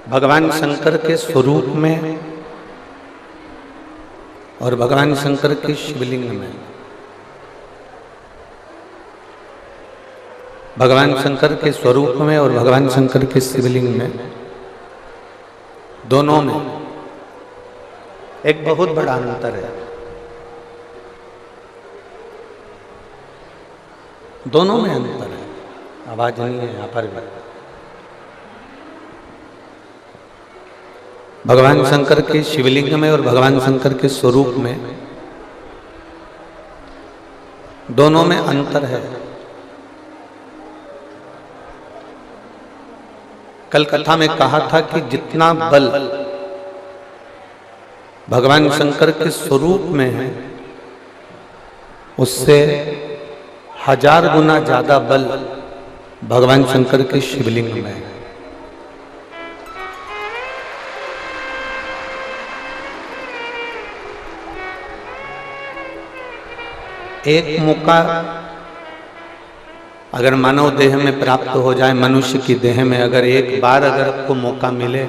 भगवान शंकर के स्वरूप में और भगवान शंकर के शिवलिंग में, भगवान शंकर के स्वरूप में और भगवान शंकर के शिवलिंग में, दोनों में एक बहुत बड़ा अंतर है। दोनों में अंतर है, आवाज नहीं है यहां पर भी। भगवान शंकर के शिवलिंग में और भगवान शंकर के स्वरूप में, दोनों में अंतर है। कल कथा में कहा था कि जितना बल भगवान शंकर के स्वरूप में है, उससे 1000 गुना ज्यादा बल भगवान शंकर के शिवलिंग में है। एक मौका अगर मानव देह में प्राप्त हो जाए, मनुष्य की देह में अगर एक बार अगर आपको मौका मिले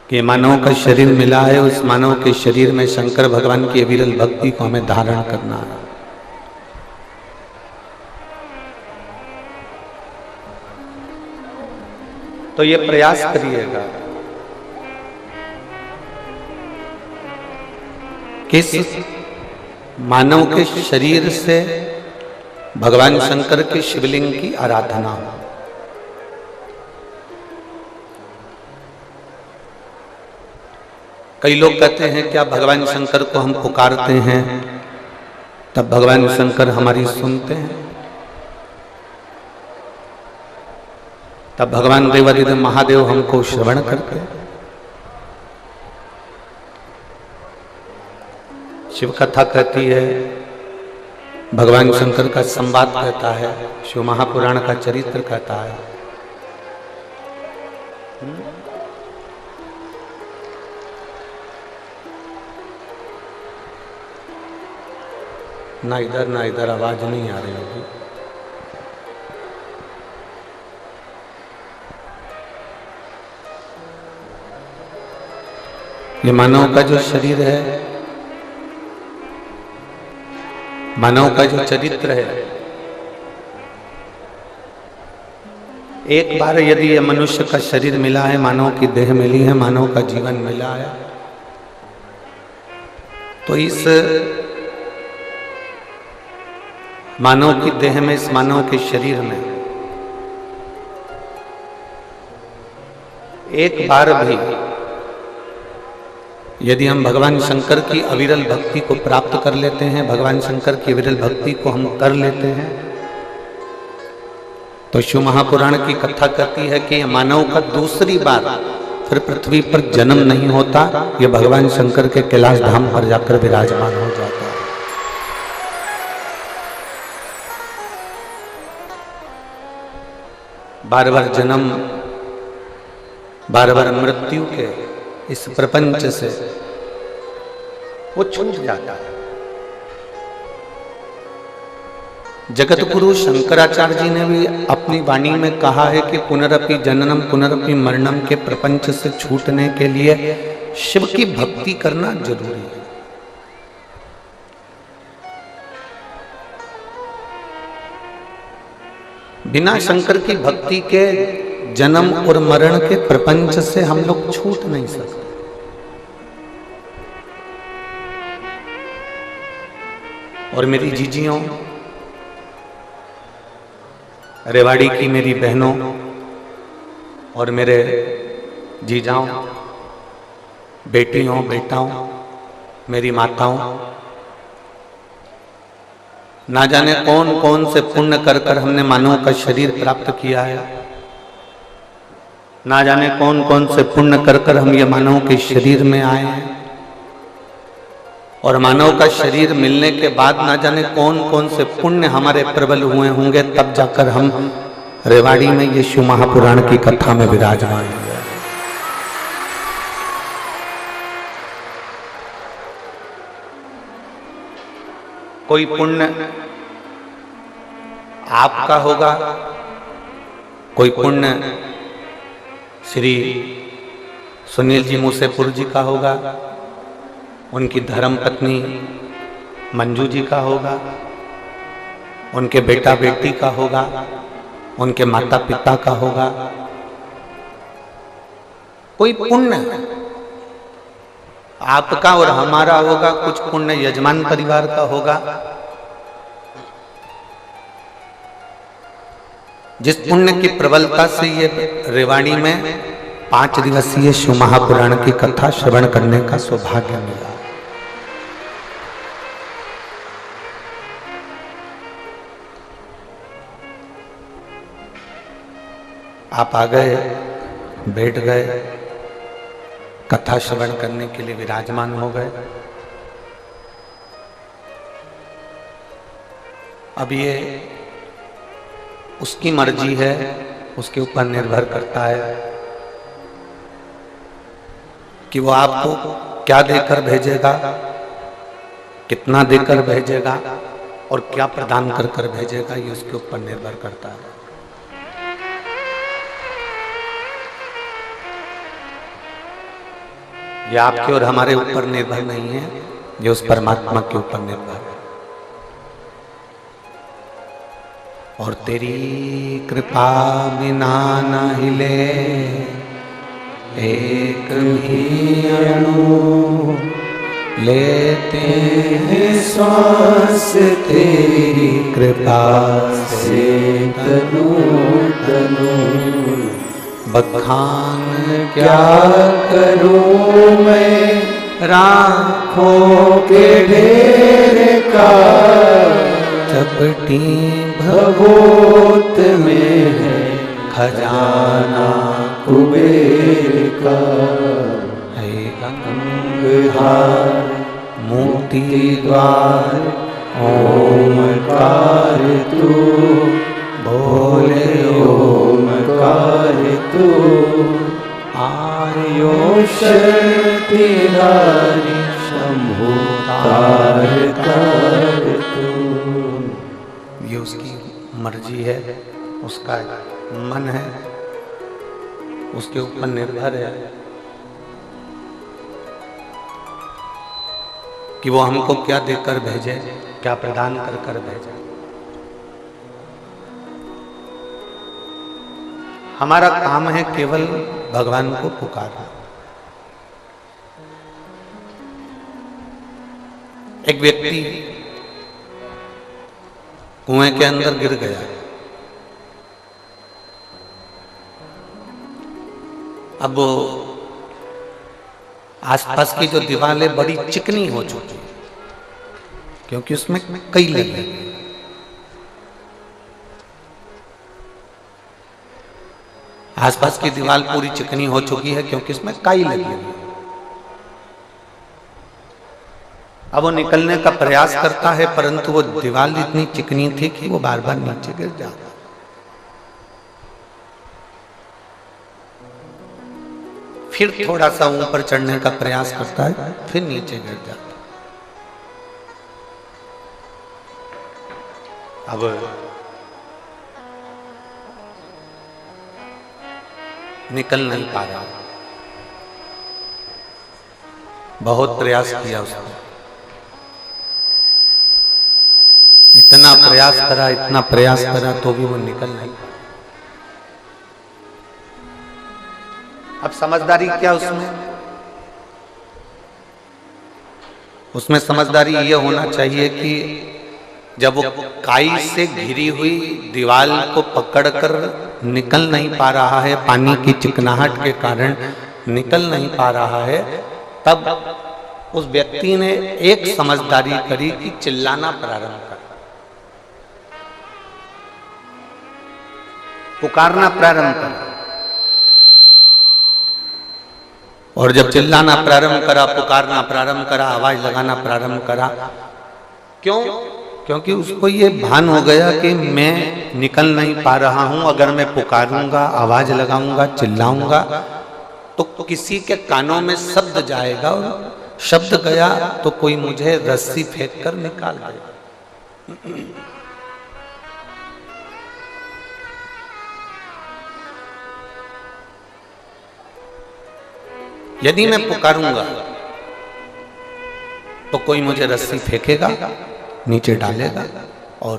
कि मानव का शरीर मिला है, उस मानव के शरीर में शंकर भगवान की अविरल भक्ति को हमें धारण करना है। तो ये प्रयास करिएगा किस मानव के शरीर से भगवान शंकर के शिवलिंग की आराधना हो। कई लोग कहते हैं क्या भगवान शंकर को हम पुकारते हैं तब भगवान शंकर हमारी सुनते हैं? तब भगवान देवादिदेव महादेव हमको श्रवण करते हैं। शिव कथा कहती है, भगवान शंकर का संवाद कहता है, शिव महापुराण का चरित्र कहता है। ना इधर आवाज नहीं आ रही होगी। ये मानव का जो शरीर है, मानव का जो चरित्र है, एक बार यदि ये मनुष्य का शरीर मिला है, मानव की देह मिली है, मानव का जीवन मिला है, तो इस मानव की देह में, इस मानव के शरीर में एक बार भी यदि हम भगवान शंकर की अविरल भक्ति को प्राप्त कर लेते हैं, भगवान शंकर की अविरल भक्ति को हम कर लेते हैं, तो शिव महापुराण की कथा कहती है कि मानव का दूसरी बार फिर पृथ्वी पर जन्म नहीं होता, यह भगवान शंकर के कैलाश धाम पर जाकर विराजमान हो जाता है। बार बार जन्म, बार बार मृत्यु के इस प्रपंच से वो छूट जाता है। जगत गुरु शंकराचार्य जी ने भी अपनी वाणी में कहा है कि पुनरपि जननम पुनरपि मरणम के प्रपंच से छूटने के लिए शिव की भक्ति करना जरूरी है। बिना शंकर की भक्ति के जन्म और मरण के प्रपंच से हम लोग छूट नहीं सकते। और मेरी जीजियों, रेवाड़ी की मेरी बहनों और मेरे जीजाओं, बेटियों, बेटाओं, मेरी माताओं, ना जाने कौन कौन से पुण्य कर कर हमने मानव का शरीर प्राप्त किया है, ना जाने कौन कौन से पुण्य कर कर हम ये मानव के शरीर में आए हैं, और मानव का शरीर मिलने के बाद ना जाने कौन कौन से पुण्य हमारे प्रबल हुए होंगे, तब जाकर हम रेवाड़ी में ये शिव महापुराण की कथा में विराजमान हुए। कोई पुण्य आपका होगा, कोई पुण्य श्री सुनील जी मूसेपुर जी का होगा, उनकी धर्म पत्नी मंजू जी का होगा, उनके बेटा बेटी का होगा, उनके माता पिता का होगा। कोई पुण्य आपका और हमारा होगा, कुछ पुण्य यजमान परिवार का होगा। जिस पुण्य की प्रबलता से ये रेवाड़ी में 5 दिवसीय शिव महापुराण की कथा श्रवण करने का सौभाग्य मिला। आप आ गए, बैठ गए, कथा श्रवण करने के लिए विराजमान हो गए। अब ये उसकी मर्जी है, उसके ऊपर निर्भर करता है कि वो आपको क्या देकर भेजेगा, कितना देकर भेजेगा और क्या प्रदान कर कर भेजेगा, ये उसके ऊपर निर्भर करता है। ये आपके और हमारे ऊपर निर्भर नहीं है, ये उस परमात्मा के ऊपर निर्भर है। और तेरी कृपा बिना न हिले एक भी अणु, लेते हैं श्वास तेरी कृपा से तनु तनु। बखान क्या करूं मैं राखों के ढेर का, चपटी भगोत में है खजाना कुबेर का। है गंगाधार मोती द्वार ओमकार तू, बोले ओमकार तू। आर्यो शक्ति धारी शंभु तार तार तू। ये उसकी मर्जी है, उसका मन है, उसके ऊपर निर्भर है कि वो हमको क्या देकर भेजे, क्या प्रदान कर कर भेजे। हमारा काम है केवल भगवान को पुकारना। एक व्यक्ति कुएं के अंदर गिर गया। अब वो आसपास की जो दीवारें बड़ी चिकनी हो चुकी है, क्योंकि उसमें कई लगे। आसपास की दीवार पूरी चिकनी हो चुकी है क्योंकि इसमें काई लगी हुई है। अब वो निकलने का प्रयास करता है, परंतु वो दीवार इतनी चिकनी थी कि वो बार बार नीचे गिर जाता। फिर थोड़ा सा ऊपर चढ़ने का प्रयास करता है, फिर नीचे गिर जाता। अब निकल नहीं पा रहा, बहुत प्रयास किया उसने, इतना प्रयास करा, इतना प्रयास करा, तो भी वो निकल नहीं पाया। अब समझदारी क्या उसमें समझदारी ये होना चाहिए कि जब वो काई से घिरी हुई दीवार को पकड़कर निकल नहीं पा रहा है, पानी की चिकनाहट के कारण निकल नहीं पा रहा है, तब उस व्यक्ति ने एक समझदारी करी कि चिल्लाना प्रारंभ कर, पुकारना प्रारंभ कर। और जब चिल्लाना प्रारंभ करा, पुकारना प्रारंभ करा, आवाज लगाना प्रारंभ करा, क्यों? क्योंकि उसको ये भान हो गया कि मैं निकल नहीं पा रहा हूं। अगर मैं पुकारूंगा, आवाज लगाऊंगा, चिल्लाऊंगा तो किसी के कानों में शब्द जाएगा, और शब्द गया तो कोई मुझे रस्सी फेंक कर निकाल देगा। यदि मैं पुकारूंगा तो कोई मुझे रस्सी फेंकेगा, नीचे डालेगा और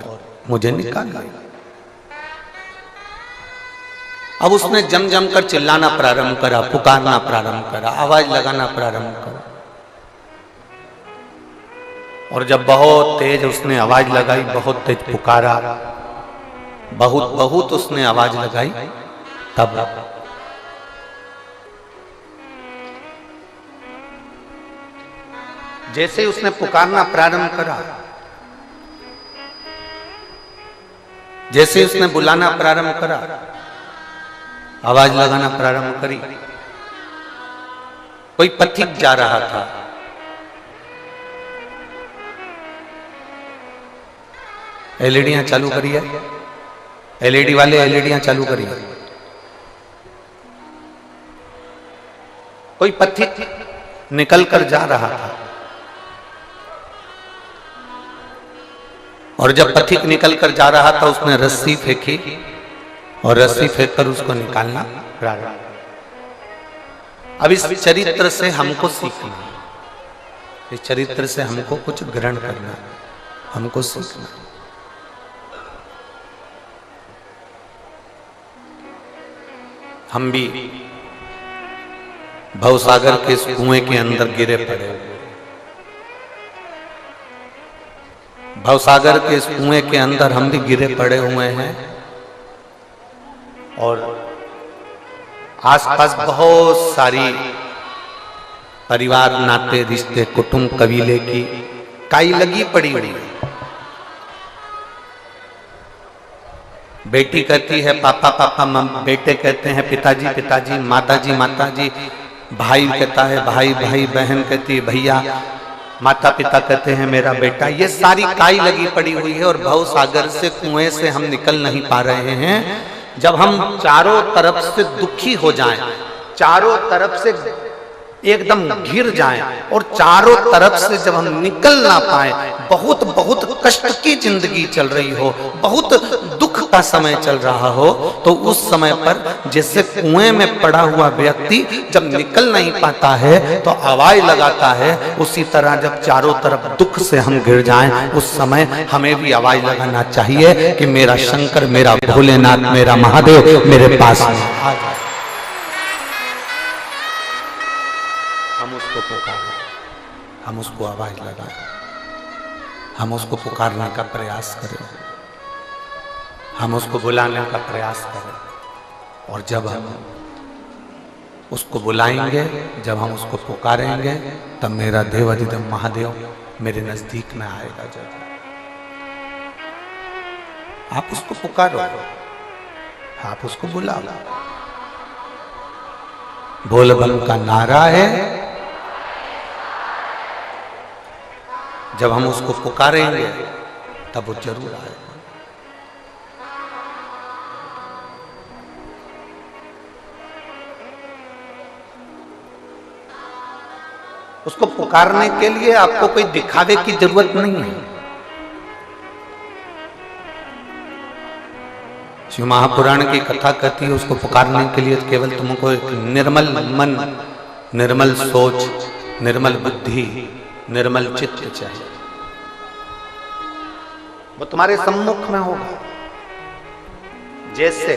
मुझे निकाल लेगा। अब उसने जम जम कर चिल्लाना प्रारंभ करा, पुकारना प्रारंभ करा, आवाज लगाना प्रारंभ करा। और जब बहुत तेज उसने आवाज लगाई, बहुत तेज पुकारा, बहुत बहुत उसने आवाज लगाई, तब जैसे उसने पुकारना प्रारंभ करा, जैसे उसने बुलाना प्रारंभ करा, आवाज लगाना प्रारंभ करी, कोई पथिक जा रहा था, एलईडियां चालू करिए, एलईडी वाले एलईडियां चालू करिए। कोई पथिक निकल कर जा रहा था और जब पथिक निकल कर जा रहा था उसने रस्सी फेंकी और रस्सी फेंककर उसको निकालना प्रारंभ। अब इस चरित्र से हमको सीखना, इस चरित्र से हमको कुछ ग्रहण करना, हमको सीखना। हम भी भवसागर के इस कुएं के अंदर गिरे पड़े हुए, भवसागर के इस कुएं के अंदर हम भी गिरे पड़े हुए हैं और आसपास बहुत सारी परिवार, नाते, रिश्ते, कुटुंब, कबीले की काई लगी पड़ी हुई है। बेटी कहती है पापा पापा, बेटे कहते हैं पिताजी पिताजी, माताजी माताजी, भाई कहता है भाई भाई, बहन कहती है भैया, माता पिता कहते हैं मेरा बेटा। ये सारी काई लगी पड़ी हुई है और भव सागर से, कुएं से हम निकल नहीं पा रहे हैं। जब हम चारों तरफ से दुखी हो जाएं, चारों तरफ से एकदम घिर जाएं और चारों तरफ से जब हम निकल ना पाए, बहुत बहुत कष्ट की जिंदगी चल रही हो, बहुत दुख का समय चल रहा हो, तो उस समय पर जैसे कुएं में पड़ा हुआ व्यक्ति जब निकल नहीं पाता है तो आवाज लगाता है, उसी तरह जब चारों तरफ दुख से हम घिर जाएं, उस समय हमें भी आवाज लगाना चाहिए कि मेरा शंकर, मेरा भोलेनाथ, मेरा महादेव मेरे पास आ जाए। हम उसको पुकारें, हम उसको आवाज लगाएं, हम उसको पुकारने का प्रयास करें, हम उसको बुलाने का प्रयास करें। और जब हम उसको बुलाएंगे, जब हम उसको पुकारेंगे, तब मेरा देवाधिदेव महादेव मेरे नजदीक में आएगा। जब आप उसको पुकारो, आप उसको बुलाओ, बोल बम का नारा है। जब हम उसको पुकारेंगे तब वो जरूर आएगा। उसको पुकारने के लिए आपको कोई दिखावे की जरूरत नहीं है। शिव महापुराण की कथा कहती है उसको पुकारने के लिए केवल तुमको एक निर्मल मन, निर्मल सोच, निर्मल बुद्धि, निर्मल चित्त चाहिए। वो तुम्हारे सम्मुख में होगा। जैसे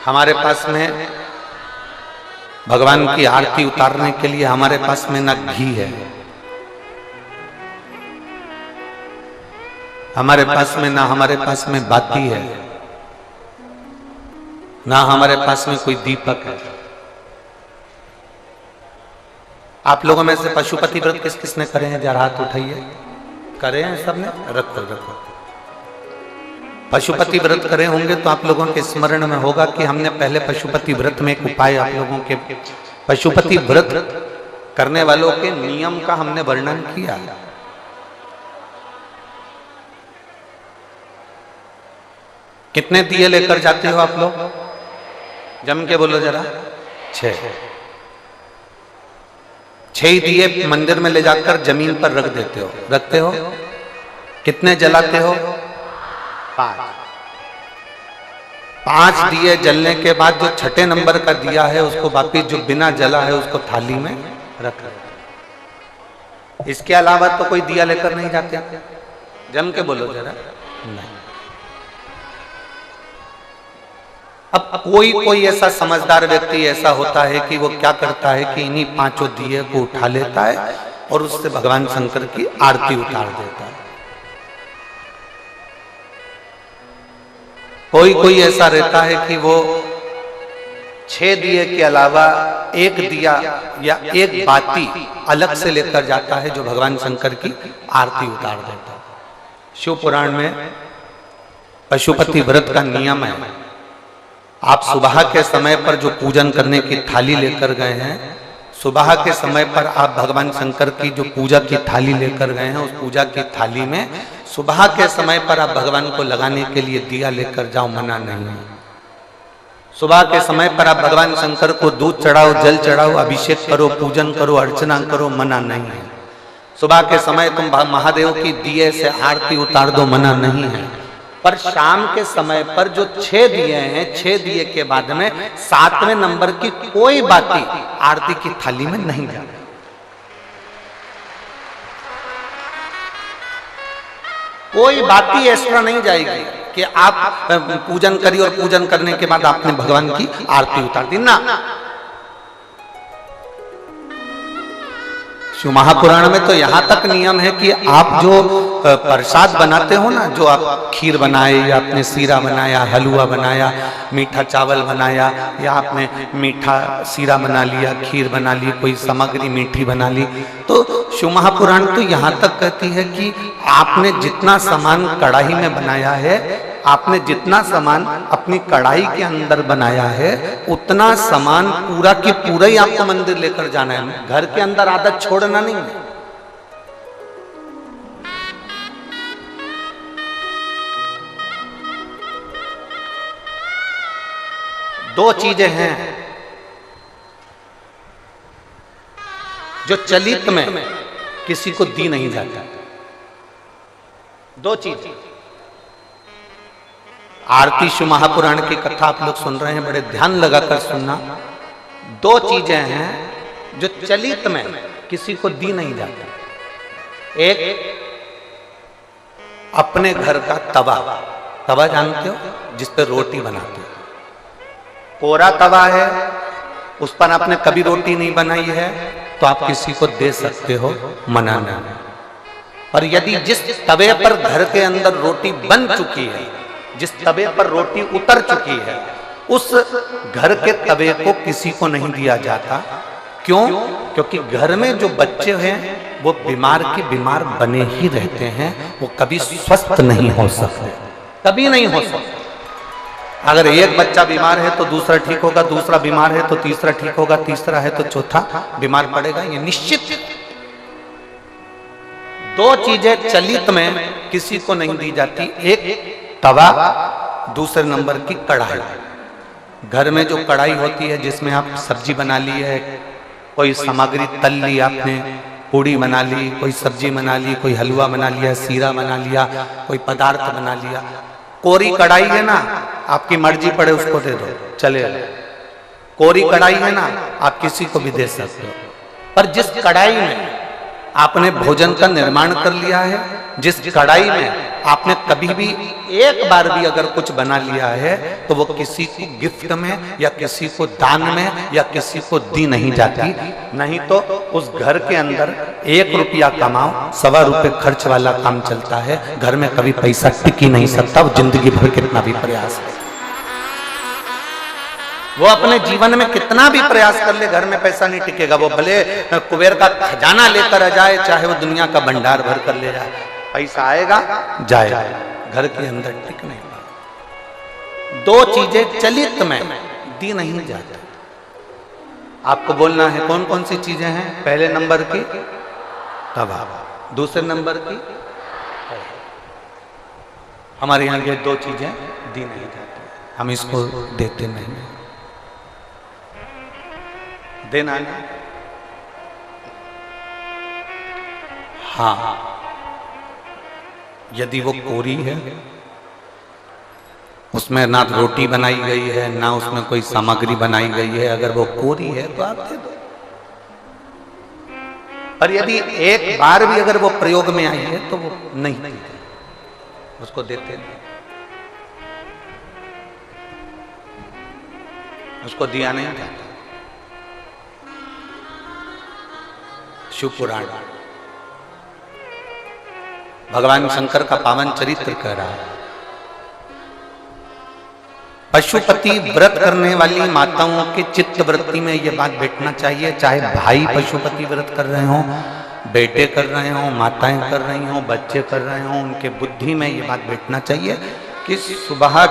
हमारे पास में भगवान की आरती उतारने के लिए हमारे पास में ना घी है, हमारे पास में ना हमारे पास में बाती है, ना हमारे पास में कोई दीपक है। आप लोगों में से पशुपति व्रत किस किसने करे हैं? जरा हाथ उठाइए। करे हैं सबने? रखो रखो। पशुपति व्रत करे होंगे तो आप लोगों के स्मरण में होगा कि हमने पहले पशुपति व्रत में एक उपाय आप लोगों के, पशुपति व्रत करने वालों के नियम का हमने वर्णन किया। कितने दिए लेकर जाते हो आप लोग? जम के बोलो जरा। 6 दिए मंदिर में ले जाकर जमीन पर रख देते हो, रखते हो? कितने जलाते हो? 5 दिए जलने के बाद जो छठे नंबर का दिया है उसको वापिस जो बिना जला है उसको थाली में रख। इसके अलावा तो कोई दिया लेकर नहीं जाते। जम के बोलो जरा। नहीं। अब कोई ऐसा समझदार व्यक्ति ऐसा होता है कि वो क्या करता है कि इन्हीं 5 दिए को उठा लेता है और उससे भगवान शंकर की आरती उतार देता है। कोई ऐसा रहता है कि वो 6 दिए के अलावा 1 दिया या 1 बाती अलग से लेकर जाता है जो भगवान शंकर की आरती उतार देता है। शिव पुराण में पशुपति व्रत का नियम है, आप सुबह के समय पर जो पूजन करने की थाली लेकर गए हैं, सुबह के समय पर आप भगवान शंकर की जो पूजा की थाली लेकर गए हैं, उस पूजा की थाली में सुबह के समय पर आप भगवान को लगाने के लिए दिया लेकर जाओ, मना नहीं है। सुबह के समय पर आप भगवान शंकर को दूध चढ़ाओ, जल चढ़ाओ, अभिषेक करो, पूजन करो, अर्चना करो, मना नहीं है। सुबह के समय तुम महादेव की दिए से आरती उतार दो, मना नहीं है। पर शाम के समय पर जो 6 दिए हैं, 6 दिए के बाद में 7वें नंबर की कोई बाती आरती की थाली में नहीं जाती। कोई बाती एक्स्ट्रा नहीं जाएगी कि आप पूजन करिए और पूजन करने के बाद आपने भगवान की आरती उतार दी ना। शिव महापुराण में तो यहाँ तक नियम है कि आप जो प्रसाद बनाते हो ना, जो आप खीर बनाए या आपने सीरा बनाया, हलवा बनाया, मीठा चावल बनाया, या आपने मीठा सीरा बना लिया, खीर बना ली, कोई सामग्री मीठी बना ली, तो शिव महापुराण तो यहाँ तक कहती है कि आपने जितना सामान कढ़ाई में बनाया है, आपने जितना सामान अपनी कढ़ाई के अंदर बनाया है, उतना सामान पूरा की पूरा ही आपको मंदिर लेकर जाना है। घर के अंदर आदत छोड़ना नहीं है। दो चीजें हैं जो चलित में किसी को दी नहीं जाता। 2 चीज। आरती शिव महापुराण की कथा आप लोग सुन रहे हैं, बड़े ध्यान लगाकर सुनना। 2 चीजें हैं जो चलित में किसी को दी नहीं जाती। एक अपने घर का तवा जानते हो, जिस पर रोटी बनाते हो। कोरा तवा है, उस पर आपने कभी रोटी नहीं बनाई है तो आप किसी को दे सकते हो, मना नहीं। पर यदि जिस तवे पर घर के अंदर रोटी बन चुकी है, जिस तवे पर रोटी उतर चुकी है, उस घर के तवे को किसी को नहीं दिया जाता। क्यों? क्योंकि घर में जो बच्चे हैं वो बीमार के बीमार बने ही रहते हैं, वो कभी स्वस्थ नहीं हो सकते, कभी नहीं हो सकते। अगर एक बच्चा बीमार है तो दूसरा ठीक होगा, दूसरा बीमार है तो तीसरा ठीक होगा, तीसरा है तो चौथा बीमार पड़ेगा, ये निश्चित। 2 चीजें चलित में किसी को नहीं दी जाती। एक तवा, दूसरे नंबर की कढ़ाई। घर में जो कढ़ाई होती है जिसमें आप सब्जी बना ली है, कोई सामग्री तल ली आपने, पूड़ी बना ली, कोई सब्जी बना ली, कोई हलवा बना लिया, सीरा बना लिया, कोई पदार्थ बना लिया। कोरी कढ़ाई है ना, आपकी मर्जी पड़े उसको दे दो, चले। कोरी कढ़ाई है ना, आप किसी को भी दे सकते हो। पर जिस कढ़ाई में आपने भोजन का निर्माण कर लिया है, जिस कढ़ाई में आपने कभी भी एक बार भी अगर कुछ बना लिया है, तो वो किसी को गिफ्ट में या किसी को दान में या किसी को दी नहीं जाती। नहीं तो उस घर के अंदर 1 रुपया कमाओ, 1.25 रुपये खर्च वाला काम चलता है। घर में कभी पैसा टिक ही नहीं सकता, वो जिंदगी भर कितना भी प्रयास है, वो अपने जीवन में कितना भी प्रयास कर ले, घर में पैसा नहीं टिकेगा। वो भले कुबेर का खजाना लेकर आ जाए, चाहे वो दुनिया का भंडार भर कर ले जाए, पैसा आएगा जाएगा, घर के अंदर टिक नहीं पाएगा। 2 चीजें चलित में दी नहीं जाती। आपको बोलना है कौन कौन सी चीजें हैं। पहले नंबर की तवा, दूसरे नंबर की हमारे यहाँ ये 2 चीजें दी नहीं जाती, हम इसको देते नहीं। देना नहीं। हाँ, यदि वो कोरी है उसमें ना रोटी बनाई गई है, ना उसमें कोई सामग्री बनाई गई है। अगर वो कोरी है तो आप दे दो। पर यदि एक बार भी अगर वो प्रयोग में आई है तो वो नहीं देते, उसको देते नहीं, उसको दिया नहीं जाता। शिव पुराण भगवान शंकर का पावन चरित्र कह रहा है। पशुपति व्रत करने वाली माताओं के चित्त वृत्ति में ये बात बैठना चाहिए, चाहे भाई पशुपति व्रत कर रहे हो, बेटे कर रहे हो, माताएं कर रही हो, बच्चे कर रहे हो, उनके बुद्धि में ये बात बैठना चाहिए कि सुबह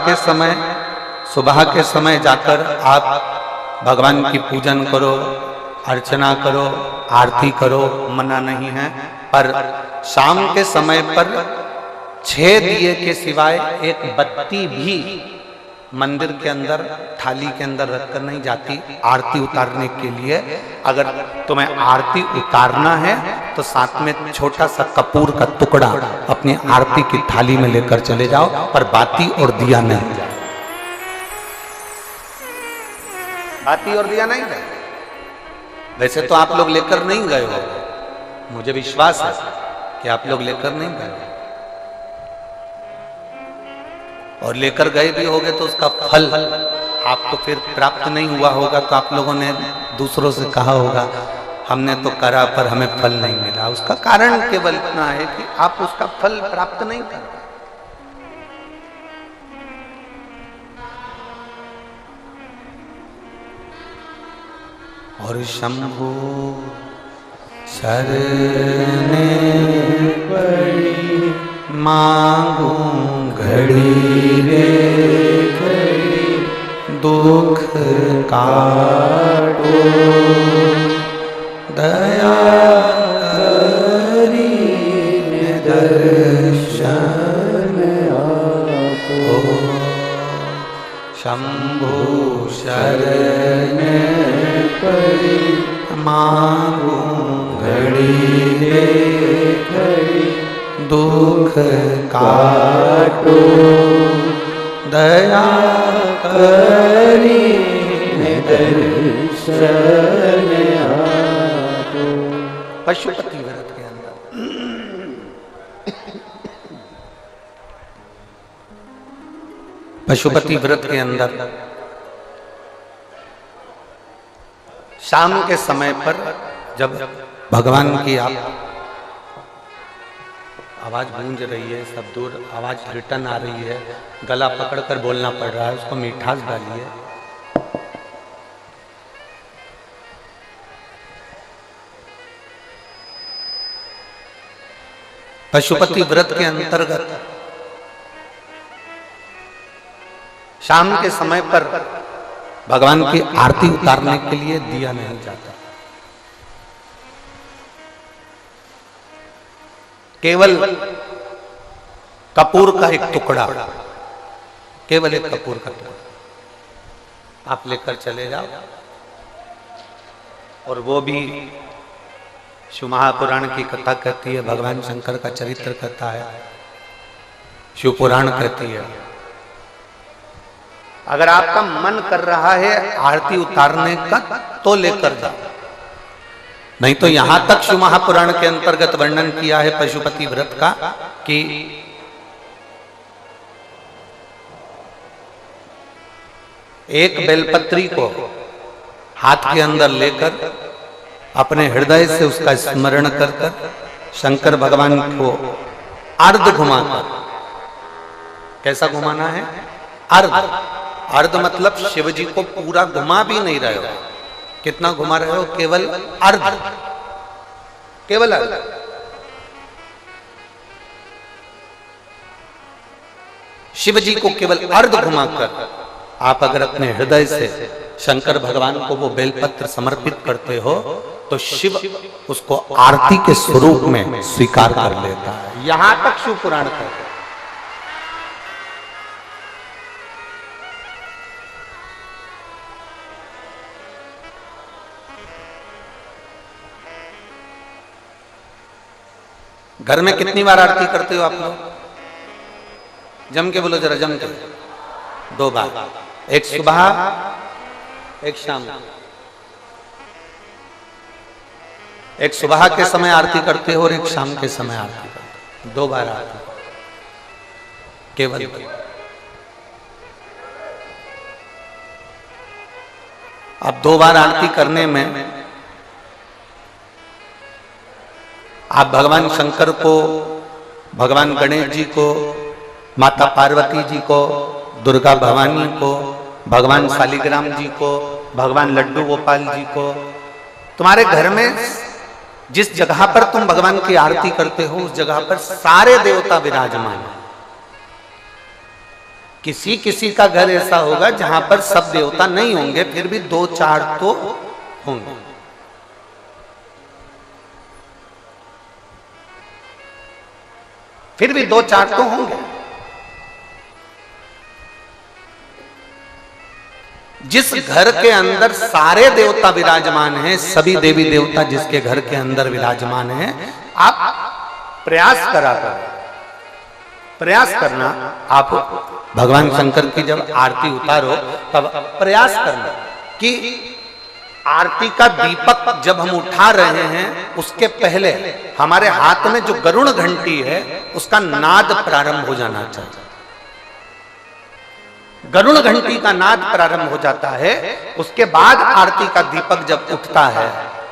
के समय जाकर आप भगवान की पूजन करो, अर्चना करो, आरती करो, मना नहीं है। पर शाम के समय पर 6 दिए के सिवाय एक बत्ती भी मंदिर के अंदर थाली के अंदर रखकर नहीं जाती आरती उतारने के लिए। अगर तुम्हें आरती उतारना है तो साथ में छोटा सा कपूर का टुकड़ा अपनी आरती की थाली में लेकर चले जाओ, पर बाती और दिया नहीं जाए। बाती और दिया नहीं जाए। वैसे तो आप लोग लेकर नहीं गए हो, मुझे विश्वास है कि आप लोग लेकर नहीं गए हो, और लेकर गए भी होगे तो उसका फल आपको फिर प्राप्त नहीं हुआ होगा। तो आप लोगों ने दूसरों से कहा होगा हमने तो करा पर हमें फल नहीं मिला। उसका कारण केवल इतना है कि आप उसका फल प्राप्त नहीं कर पाए। और शंभु शरणे पड़ी मांगू घड़ी रे घड़ी दुख काटो दया करी दर्शन आपो। शंभु शरण पड़ी मांगू घड़ी रे घड़ी दुख काटो दया करी दर्शन आपो। पशुपति व्रत के अंदर पशुपति व्रत के अंदर शाम के समय पर जब भगवान की आप आवाज गूंज रही है, सब दूर आवाज रिटर्न आ रही है, गला पकड़कर बोलना पड़ रहा है, उसको मिठास डालिए। पशुपति व्रत के अंतर्गत शाम के समय पर भगवान की आरती उतारने के लिए दिया नहीं जाता, केवल कपूर का एक टुकड़ा, केवल एक कपूर का टुकड़ा आप लेकर चले जाओ। और वो भी शिव महापुराण की कथा कहती है, भगवान शंकर का चरित्र कहता है, शिव पुराण कहती है, अगर आपका मन कर रहा है आरती उतारने का तो लेकर जाओ, नहीं तो यहां तक शिव महापुराण के अंतर्गत वर्णन किया है पशुपति व्रत का कि एक बेलपत्री को हाथ के अंदर लेकर अपने हृदय से उसका स्मरण कर कर शंकर भगवान को अर्ध घुमाकर, कैसा घुमाना है? अर्ध। अर्ध मतलब शिव जी को पूरा घुमा भी नहीं रहे हो। कितना घुमा रहे हो? केवल अर्ध, केवल अर्ध। शिव जी को केवल अर्ध घुमाकर आप अगर अपने हृदय से शंकर भगवान को वो बेलपत्र समर्पित करते हो तो शिव उसको आरती के स्वरूप में स्वीकार कर लेता है। यहां तक शिव पुराण कहता है। घर में कितनी बार आरती करते हो आप लोग? जम के बोलो जरा, जम के। 2 बार, एक सुबह एक शाम। एक सुबह के समय आरती करते हो और एक शाम के समय आरती करते हो, 2 बार आरती केवल। अब 2 बार आरती करने में आप भगवान शंकर को, भगवान गणेश जी को, माता पार्वती जी को, दुर्गा भवानी को, भगवान शालिग्राम जी को, भगवान लड्डू गोपाल जी को, तुम्हारे घर में जिस जगह पर तुम भगवान की आरती करते हो उस जगह पर सारे देवता विराजमान हैं। किसी किसी का घर ऐसा होगा जहां पर सब देवता नहीं होंगे, फिर भी 2-4 तो होंगे। फिर भी 2-4 तो होंगे। जिस घर के अंदर सारे देवता विराजमान हैं, सभी देवी देवता जिसके घर के अंदर विराजमान हैं, आप प्रयास करना, आप भगवान शंकर की जब आरती उतारो तब प्रयास करना कि आरती का दीपक जब हम उठा रहे हैं उसके पहले हमारे हाथ में जो गरुड़ घंटी है उसका नाद प्रारंभ हो जाना चाहिए। गरुड़ घंटी का नाद प्रारंभ हो जाता है, उसके बाद आरती का दीपक जब उठता है।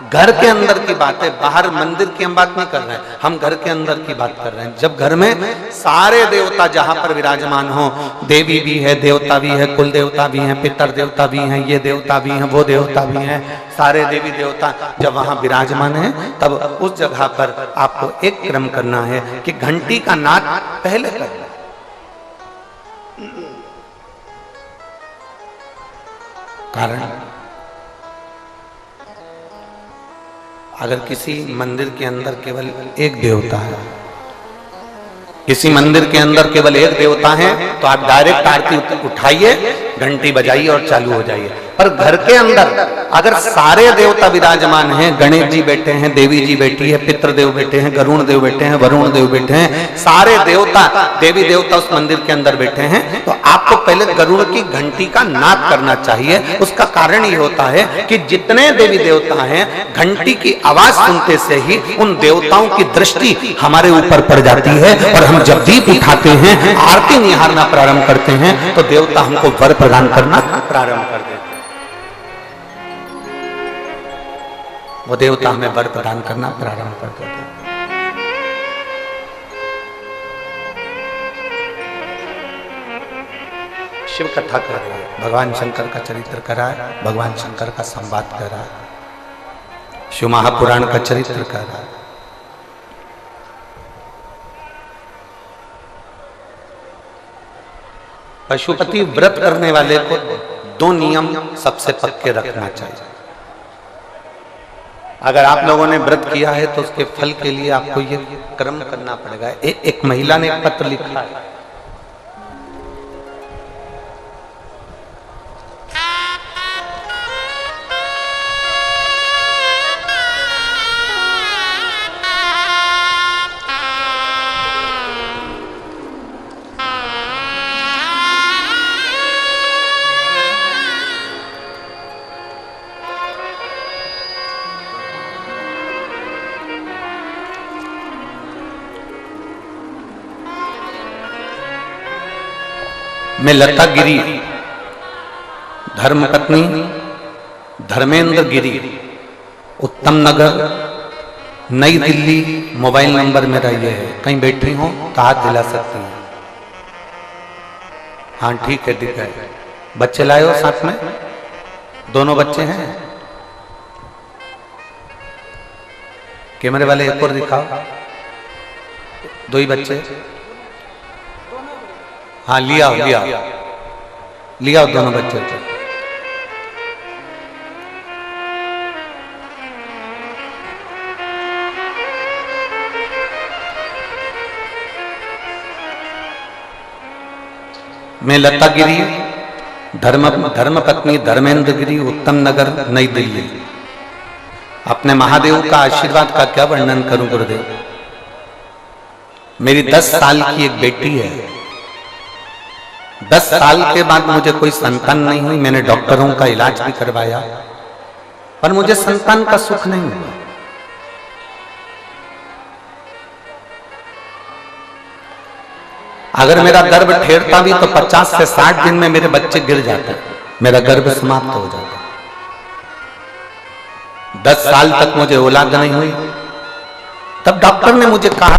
घर के अंदर की बात है, बाहर मंदिर की हम बात नहीं कर रहे हैं, हम घर के अंदर की बात कर रहे हैं। जब घर में सारे देवता जहां पर विराजमान हो, देवी भी है, देवता भी है, कुल देवता भी हैं, पितर देवता भी हैं, ये देवता भी हैं, वो देवता भी हैं, सारे देवी देवता जब वहां विराजमान हैं, तब उस जगह पर आपको एक क्रम करना है कि घंटी का नाद पहले करना। कारण अगर किसी मंदिर के अंदर केवल एक देवता है, किसी मंदिर के अंदर केवल एक देवता है, तो आप डायरेक्ट आरती उठाइए, घंटी बजाइए और चालू हो जाइए। पर घर के अंदर अगर सारे देवता विराजमान हैं, गणेश जी बैठे हैं, देवी जी बैठी है, पितृदेव बैठे हैं, गरुण देव बैठे हैं, वरुण देव बैठे हैं, सारे देवता देवी देवता उस मंदिर के अंदर बैठे हैं, तो आपको पहले गरुड़ की घंटी का नाद करना चाहिए। उसका कारण ये होता है कि जितने देवी देवता हैं, घंटी की आवाज सुनते से ही उन देवताओं की दृष्टि हमारे ऊपर पड़ जाती है, और हम जब दीप उठाते हैं, आरती निहारना प्रारंभ करते हैं, तो देवता हमको वर प्रदान करना प्रारंभ कर देते हैं। वो देवता हमें वर प्रदान करना प्रारंभ कर देते हैं। शिव कथा कर रहे हैं, भगवान शंकर का चरित्र करा है, भगवान शंकर का संवाद कर रहा है, शिव महापुराण का चरित्र कर रहा है। पशुपति व्रत करने वाले को 2 नियम सबसे पक्के रखना चाहिए। अगर आप लोगों ने व्रत किया है तो उसके फल के लिए आपको ये कर्म करना पड़ेगा। एक महिला ने एक पत्र लिखा है, मैं लता गिरी, धर्मपत्नी धर्मेंद्र गिरी, उत्तम नगर, नई दिल्ली, मोबाइल नंबर मेरा ये है। कहीं बैठी हो तो हाथ दिला सकती हैं। हाँ ठीक है, ठीक है। बच्चे लाए हो साथ में? दोनों बच्चे हैं? कैमरे वाले एक और दिखाओ, 2 ही बच्चे। हाँ लिया दोनों बच्चे थे। मैं लता गिरी, धर्मपत्नी धर्मेंद्र गिरी, उत्तम नगर, नई दिल्ली। अपने महादेव का आशीर्वाद का क्या वर्णन करूं गुरुदेव। मेरी 10 साल की एक बेटी है, 10 साल के बाद मुझे कोई संतान नहीं हुई। मैंने डॉक्टरों का इलाज भी करवाया, पर मुझे संतान का सुख नहीं हुआ। अगर मेरा गर्भ ठेरता भी तो 50 से 60 दिन में मेरे बच्चे गिर जाते, मेरा गर्भ समाप्त हो जाता। 10 साल तक मुझे औलाद नहीं हुई। तब डॉक्टर ने मुझे कहा,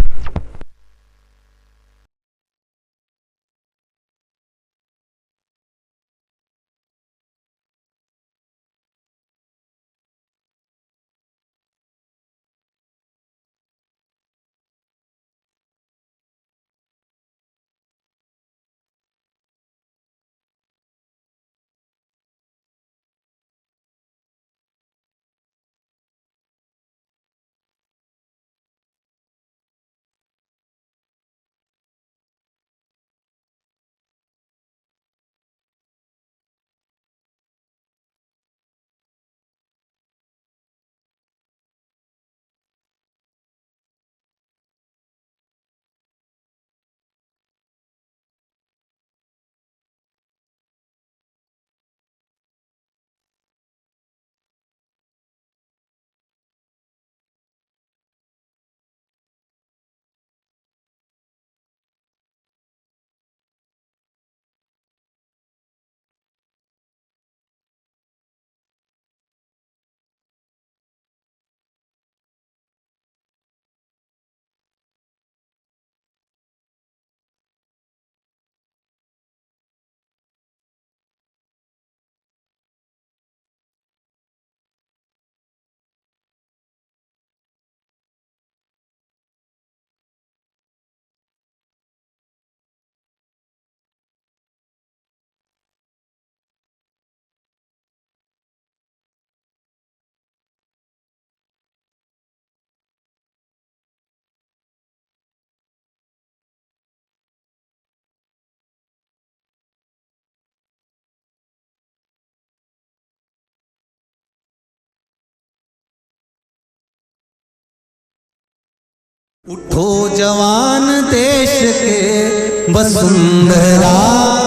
उठो जवान देश के वसुंधरा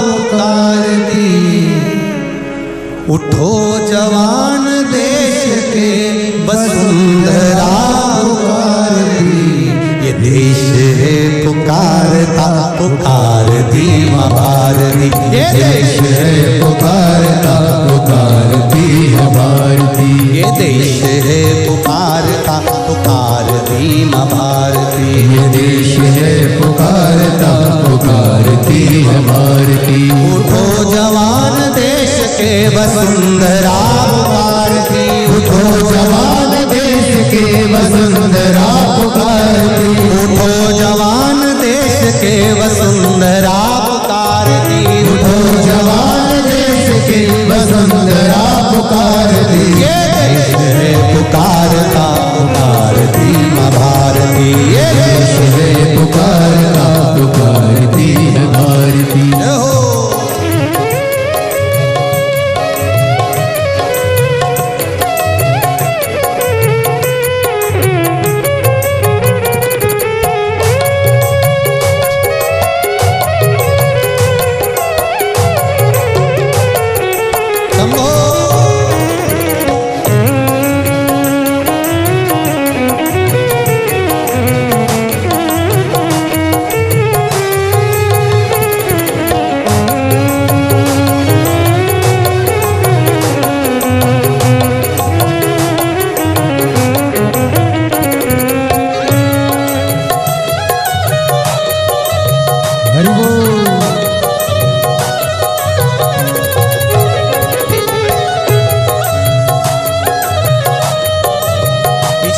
पुकारती, उठो जवान देश के वसुंधरा पुकारती। ये देश है पुकारता पुकारती माँ भारती, ये देश है पुकारता पुकारती माँ भारती, ये देश है पुकारता पुकारती माँ भारती, ये देश है पुकारता पुकारती माँ भारती। उठो जवान देश के वसुंधरा पुकारती, उठो जवान देश के वसुंधरा पुकारती, उठो जवान देश के वसुंधरा पुकारती, उठो जवान देश के वसुंधरा पुकारती। ये देश है पुकारता पुकारती माँ भारती, ये देश है पुकारता पुकारती माँ भारती।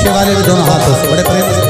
वाले भी दोनों हाथों से बड़े प्रेम से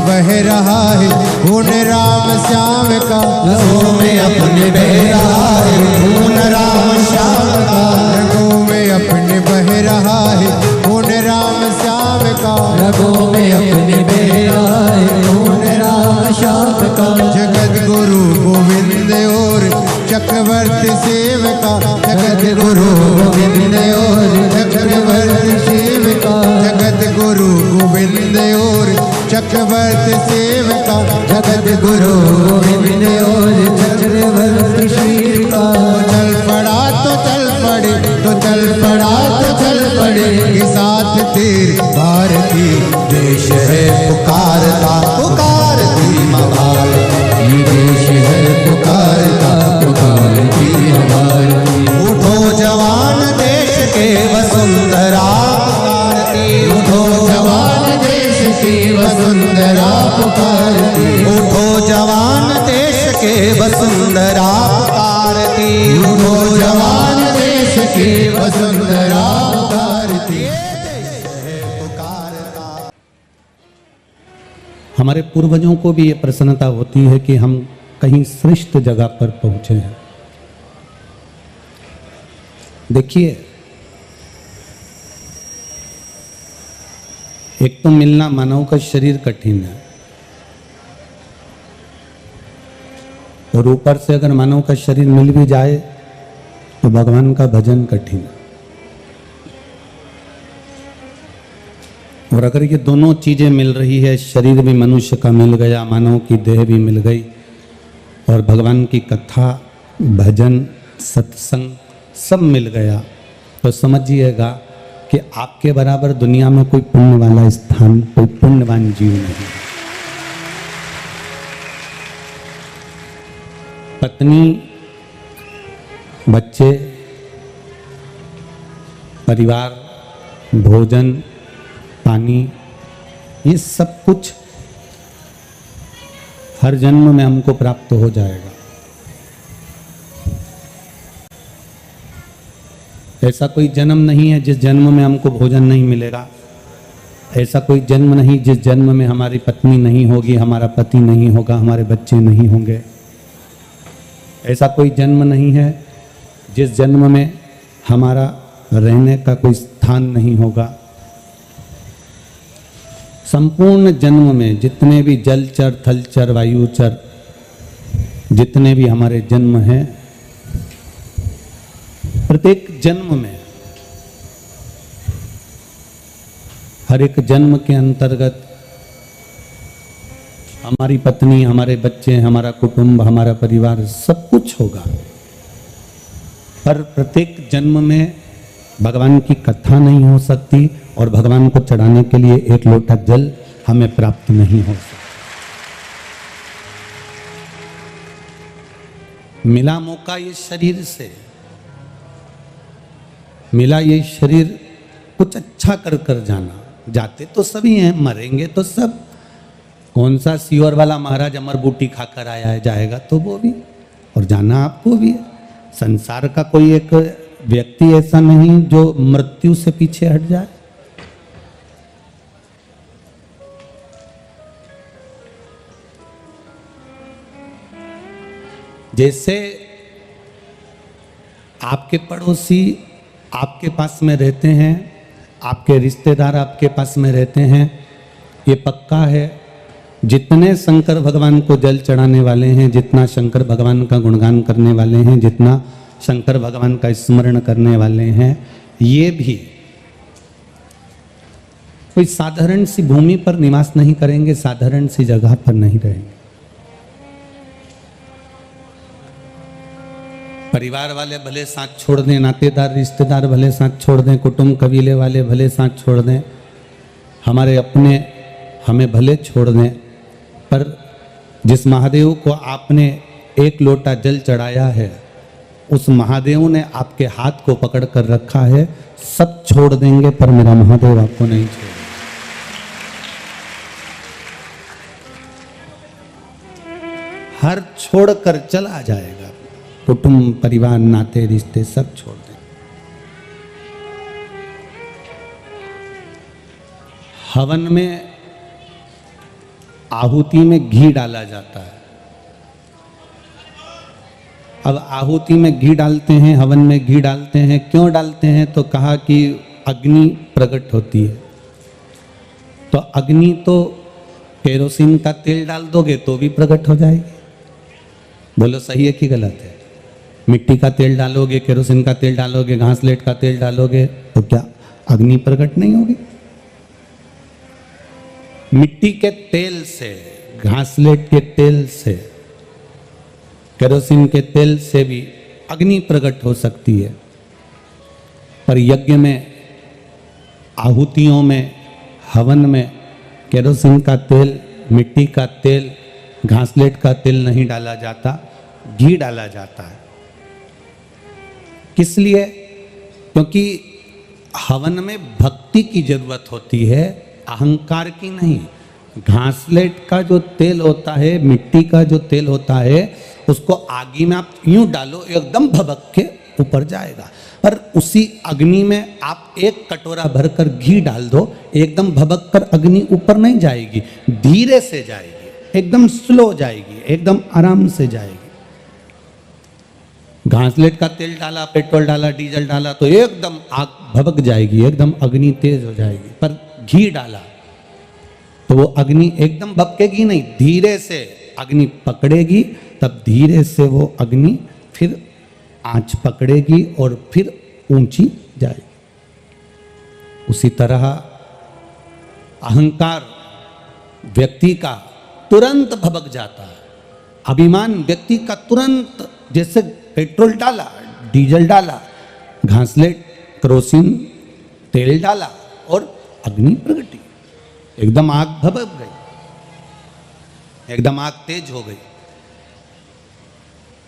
बह रहा है खून राम श्याम का, रगों में अपने बह रहा है खून राम श्याम का, रगों में अपने बह रहा है खून राम श्याम का, रगों में अपने बह रहा है खून राम श्याम का। जगत गुरु गोविंद और चक्रवर्ती सेवका, जगत गुरु गोविंद और चक्रवर्ती सेवका, जगत गुरु गोविंद और चक्रवर्ती सेवका, जगत गुरु गोविंद और चक्रवर्ती सेवका। चल पड़ा तो चल पड़े, तो चल पड़ा तो चल पड़े, के साथ तीर भारती देश है पुकारता पुकारती माँ भारती, ये देश है पुकारता पुकारती माँ भारती। उठो जवान देश के वसुंधरा पुकारती, उठो जवान देश की वसुंधरा पुकारती, उठो जवान देश के वसुंधरा पुकारती, उठो जवान देश की वसुंधरा पुकारती। हमारे पूर्वजों को भी ये प्रसन्नता होती है कि हम कहीं श्रेष्ठ जगह पर पहुंचे हैं। देखिए, एक तो मिलना मानव का शरीर कठिन है, और ऊपर से अगर मानव का शरीर मिल भी जाए तो भगवान का भजन कठिन है। और अगर ये दोनों चीजें मिल रही है, शरीर भी मनुष्य का मिल गया, मानव की देह भी मिल गई, और भगवान की कथा, भजन, सत्संग सब मिल गया, तो समझिएगा कि आपके बराबर दुनिया में कोई पुण्य वाला स्थान, कोई पुण्यवान जीव नहीं। पत्नी, बच्चे, परिवार, भोजन, पानी, ये सब कुछ हर जन्म में हमको प्राप्त हो जाएगा। ऐसा कोई जन्म नहीं है जिस जन्म में हमको भोजन नहीं मिलेगा। ऐसा कोई जन्म नहीं जिस जन्म में हमारी पत्नी नहीं होगी, हमारा पति नहीं होगा, हमारे बच्चे नहीं होंगे। ऐसा कोई जन्म नहीं है जिस जन्म में हमारा रहने का कोई स्थान नहीं होगा। संपूर्ण जन्म में जितने भी जलचर, थलचर, वायुचर, जितने भी हमारे जन्म हैं, प्रत्येक जन्म में, हर एक जन्म के अंतर्गत हमारी पत्नी, हमारे बच्चे, हमारा कुटुंब, हमारा परिवार सब कुछ होगा। पर प्रत्येक जन्म में भगवान की कथा नहीं हो सकती, और भगवान को चढ़ाने के लिए एक लोटा जल हमें प्राप्त नहीं हो सकता। मिला मौका ये शरीर से, मिला ये शरीर, कुछ अच्छा कर कर जाना। जाते तो सभी हैं, मरेंगे तो सब। कौन सा सीवर वाला महाराज अमर बूटी खाकर आया है, जाएगा तो वो भी, और जाना आपको भी है। संसार का कोई एक व्यक्ति ऐसा नहीं जो मृत्यु से पीछे हट जाए। जैसे आपके पड़ोसी आपके पास में रहते हैं, आपके रिश्तेदार आपके पास में रहते हैं, ये पक्का है। जितने शंकर भगवान को जल चढ़ाने वाले हैं, जितना शंकर भगवान का गुणगान करने वाले हैं, जितना शंकर भगवान का स्मरण करने वाले हैं, ये भी कोई साधारण सी भूमि पर निवास नहीं करेंगे, साधारण सी जगह पर नहीं रहेंगे। परिवार वाले भले साथ छोड़ दें, नातेदार रिश्तेदार भले साथ छोड़ दें, कुटुंब कबीले वाले भले साथ छोड़ दें, हमारे अपने हमें भले छोड़ दें, पर जिस महादेव को आपने एक लोटा जल चढ़ाया है, उस महादेव ने आपके हाथ को पकड़ कर रखा है। सब छोड़ देंगे पर मेरा महादेव आपको नहीं छोड़ेगा। हर छोड़कर चला जाएगा, कुटुंब, परिवार, नाते, रिश्ते सब छोड़ दें। हवन में आहुति में घी डाला जाता है। अब आहुति में घी डालते हैं, हवन में घी डालते हैं, क्यों डालते हैं? तो कहा कि अग्नि प्रकट होती है। तो अग्नि तो केरोसिन का तेल डाल दोगे तो भी प्रकट हो जाएगी। बोलो सही है कि गलत है? मिट्टी का तेल डालोगे, केरोसिन का तेल डालोगे, घासलेट का तेल डालोगे तो क्या अग्नि प्रकट नहीं होगी? मिट्टी के तेल से, घासलेट के तेल से, केरोसिन के तेल से भी अग्नि प्रकट हो सकती है। पर यज्ञ में, आहुतियों में, हवन में केरोसिन का तेल, मिट्टी का तेल, घासलेट का तेल नहीं डाला जाता, घी डाला जाता है। किस लिए? क्योंकि हवन में भक्ति की जरूरत होती है, अहंकार की नहीं। घासलेट का जो तेल होता है, मिट्टी का जो तेल होता है, उसको आगी में आप यूं डालो एकदम भभक के ऊपर जाएगा। पर उसी अग्नि में आप एक कटोरा भरकर घी डाल दो, एकदम भभक कर अग्नि ऊपर नहीं जाएगी, धीरे से जाएगी, एकदम स्लो जाएगी, एकदम आराम से जाएगी। घासलेट का तेल डाला, पेट्रोल डाला, डीजल डाला तो एकदम आग भभक जाएगी, एकदम अग्नि तेज हो जाएगी। पर घी डाला तो वो अग्नि एकदम भभकेगी नहीं, धीरे से अग्नि पकड़ेगी, तब धीरे से वो अग्नि फिर आंच पकड़ेगी और फिर ऊंची जाएगी। उसी तरह अहंकार व्यक्ति का तुरंत भभक जाता है, अभिमान व्यक्ति का तुरंत, जैसे पेट्रोल डाला, डीजल डाला, घासलेट, केरोसिन तेल डाला और अग्नि प्रगटी, एकदम आग भभक गई, एकदम आग तेज हो गई।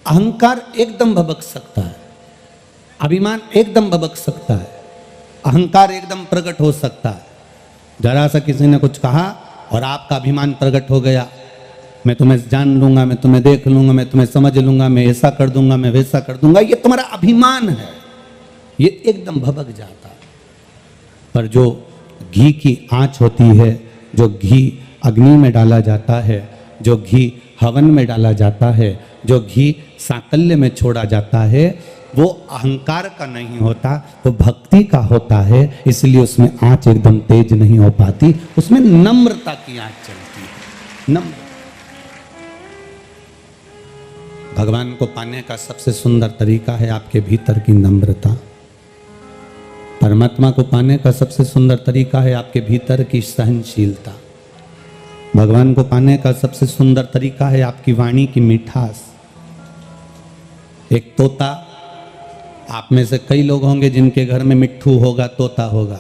अहंकार एकदम भभक सकता है, अभिमान एकदम भभक सकता है, अहंकार एकदम प्रकट हो सकता है। जरा सा किसी ने कुछ कहा और आपका अभिमान प्रकट हो गया, मैं तुम्हें जान लूंगा, मैं तुम्हें देख लूंगा, मैं तुम्हें समझ लूंगा, मैं ऐसा कर दूंगा, मैं वैसा कर दूंगा, ये तुम्हारा अभिमान है, ये एकदम भभक जाता है। पर जो घी की आंच होती है, जो घी अग्नि में डाला जाता है, जो घी हवन में डाला जाता है, जो घी साकल्य में छोड़ा जाता है, वो अहंकार का नहीं होता, वो भक्ति का होता है। इसलिए उसमें आंच एकदम तेज नहीं हो पाती, उसमें नम्रता की आंच चलती है। नम्र भगवान को पाने का सबसे सुंदर तरीका है आपके भीतर की नम्रता। परमात्मा को पाने का सबसे सुंदर तरीका है आपके भीतर की सहनशीलता। भगवान को पाने का सबसे सुंदर तरीका है आपकी वाणी की मिठास। एक तोता, आप में से कई लोग होंगे जिनके घर में मिट्ठू होगा, तोता होगा,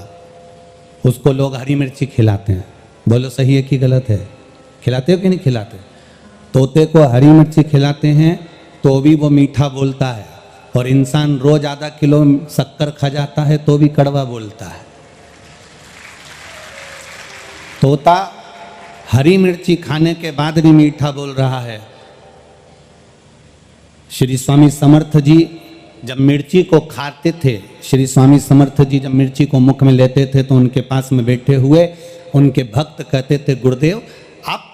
उसको लोग हरी मिर्ची खिलाते हैं। बोलो सही है कि गलत है? खिलाते हो कि नहीं खिलाते? तोते को हरी मिर्ची खिलाते हैं तो भी वो मीठा बोलता है, और इंसान रोज आधा किलो शक्कर खा जाता है तो भी कड़वा बोलता है। तोता हरी मिर्ची खाने के बाद भी मीठा बोल रहा है। श्री स्वामी समर्थ जी जब मिर्ची को खाते थे, श्री स्वामी समर्थ जी जब मिर्ची को मुख में लेते थे तो उनके पास में बैठे हुए उनके भक्त कहते थे, गुरुदेव आप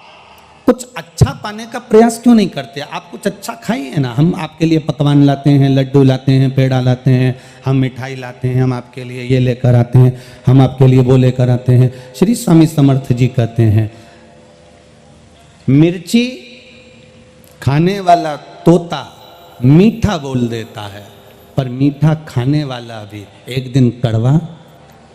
कुछ अच्छा पाने का प्रयास क्यों नहीं करते? आप कुछ अच्छा खाइए ना, हम आपके लिए पकवान लाते हैं, लड्डू लाते हैं, पेड़ा लाते हैं, हम मिठाई लाते हैं, हम आपके लिए ये लेकर आते हैं, हम आपके लिए वो लेकर आते हैं। श्री स्वामी समर्थ जी कहते हैं, मिर्ची खाने वाला तोता मीठा बोल देता है, पर मीठा खाने वाला भी एक दिन कड़वा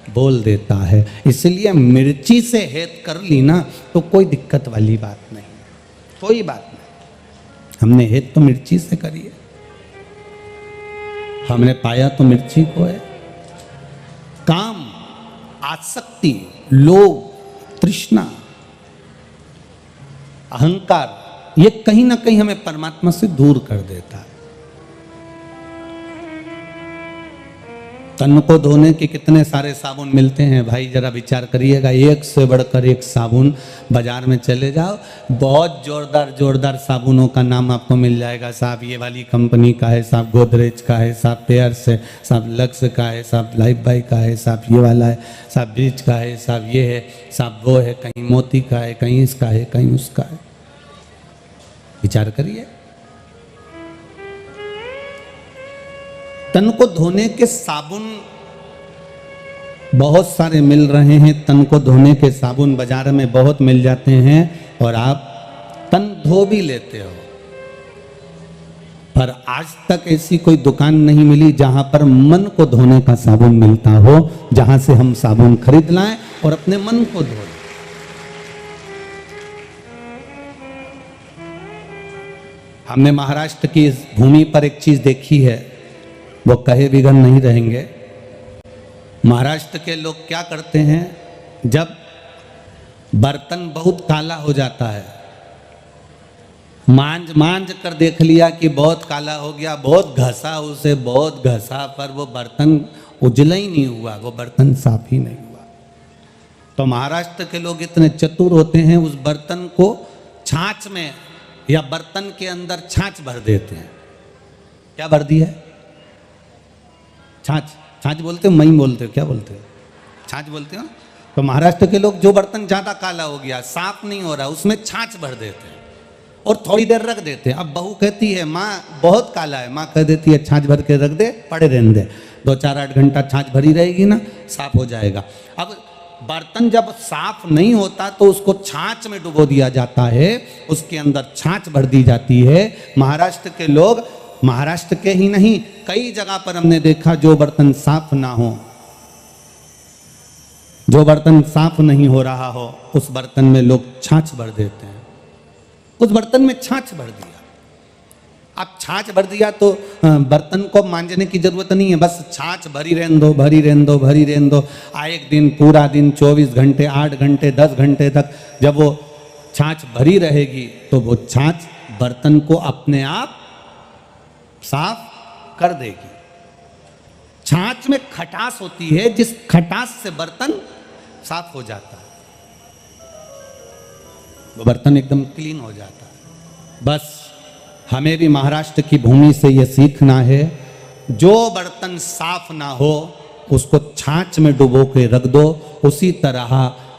बोल देता है। इसलिए मिर्ची से हेत कर ली ना तो कोई दिक्कत वाली बात नहीं, कोई बात नहीं। हमने हेत तो मिर्ची से करी है, हमने पाया तो मिर्ची को है। काम, आसक्ति, लोभ, तृष्णा, अहंकार, ये कहीं ना कहीं हमें परमात्मा से दूर कर देता है। तन को धोने के कितने सारे साबुन मिलते हैं भाई, जरा विचार करिएगा। एक से बढ़कर एक साबुन, बाजार में चले जाओ, बहुत जोरदार जोरदार साबुनों का नाम आपको मिल जाएगा। साहब ये वाली कंपनी का है, साहब गोदरेज का है, साहब पेयर्स है, साहब लक्स का है, साहब लाइफ बाई का है, साहब ये वाला है, साहब ब्रिज का है, साहब ये है, साहब वो है, कहीं मोती का है, कहीं इसका है, कहीं उसका है। विचार करिए। तन को धोने के साबुन बहुत सारे मिल रहे हैं, तन को धोने के साबुन बाजार में बहुत मिल जाते हैं और आप तन धो भी लेते हो, पर आज तक ऐसी कोई दुकान नहीं मिली जहां पर मन को धोने का साबुन मिलता हो, जहां से हम साबुन खरीद लाएं और अपने मन को धो लें। हमने महाराष्ट्र की इस भूमि पर एक चीज देखी है, वो कहे बिगन नहीं रहेंगे। महाराष्ट्र के लोग क्या करते हैं, जब बर्तन बहुत काला हो जाता है, मांज कर देख लिया कि बहुत काला हो गया, बहुत घसा उसे, बहुत घसा, पर वो बर्तन उजला ही नहीं हुआ, वो बर्तन साफ ही नहीं हुआ। तो महाराष्ट्र के लोग इतने चतुर होते हैं, उस बर्तन को छाछ में या बर्तन के अंदर छाछ भर देते हैं। क्या भर दी है? छाछ। छाछ बोलते हो, मई बोलते हो, क्या बोलते हो? छाछ बोलते हो। तो महाराष्ट्र के लोग जो बर्तन ज्यादा काला हो गया, साफ नहीं हो रहा, उसमें छाछ भर देते हैं और थोड़ी देर रख देते हैं। अब बहू कहती है माँ बहुत काला है, माँ कह देती है छाछ भर के रख दे, पड़े रहने दे, 2-4-8 घंटा छाछ भरी रहेगी ना, साफ हो जाएगा। अब बर्तन जब साफ नहीं होता तो उसको छाछ में डुबो दिया जाता है, उसके अंदर छाछ भर दी जाती है। महाराष्ट्र के लोग, महाराष्ट्र के ही नहीं कई जगह पर हमने देखा, जो बर्तन साफ ना हो, जो बर्तन साफ नहीं हो रहा हो, उस बर्तन में लोग छाछ भर देते हैं। उस बर्तन में छाछ भर दिया, अब छाछ भर दिया तो बर्तन को मांजने की जरूरत नहीं है, बस छाछ भरी रहने दो, भरी रहने दो, भरी रहने दो। एक दिन, पूरा दिन, 24 घंटे, 8 घंटे, 10 घंटे तक जब वो छाछ भरी रहेगी तो वो छाछ बर्तन को अपने आप साफ कर देगी। छाछ में खटास होती है, जिस खटास से बर्तन साफ हो जाता है, वो बर्तन एकदम क्लीन हो जाता है। बस हमें भी महाराष्ट्र की भूमि से यह सीखना है, जो बर्तन साफ ना हो उसको छाछ में डुबो के रख दो। उसी तरह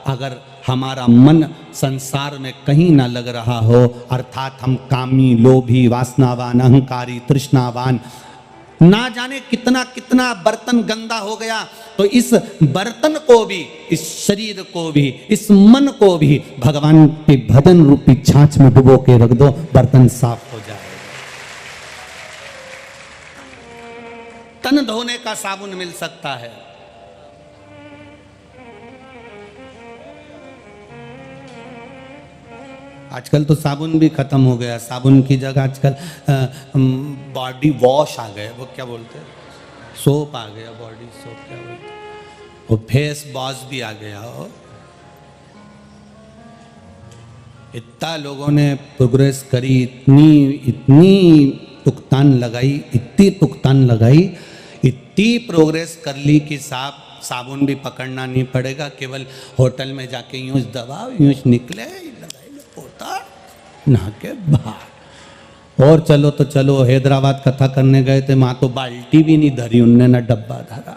अगर हमारा मन संसार में कहीं ना लग रहा हो, अर्थात हम कामी, लोभी, वासनावान, अहंकारी, तृष्णावान, ना जाने कितना कितना बर्तन गंदा हो गया, तो इस बर्तन को भी, इस शरीर को भी, इस मन को भी भगवान के भजन रूपी छाछ में डुबो के रख दो, बर्तन साफ हो जाए। तन धोने का साबुन मिल सकता है, आजकल तो साबुन भी खत्म हो गया, साबुन की जगह आजकल बॉडी वॉश आ गए, वो क्या बोलते हैं, सोप आ गया, बॉडी सोप क्या बोलते हैं, वो फेस वॉश भी आ गया हो। इतना लोगों ने प्रोग्रेस करी, इतनी तुकतान लगाई, इतनी तुकतान लगाई, इतनी प्रोग्रेस कर ली कि साबुन भी पकड़ना नहीं पड़ेगा, केवल होटल में जाके यूं दबाओ, यूं निकले, पोता नहा के बाहर। और चलो तो चलो, हैदराबाद कथा करने गए थे, वहां तो बाल्टी भी नहीं धरी उनने, ना डब्बा धरा।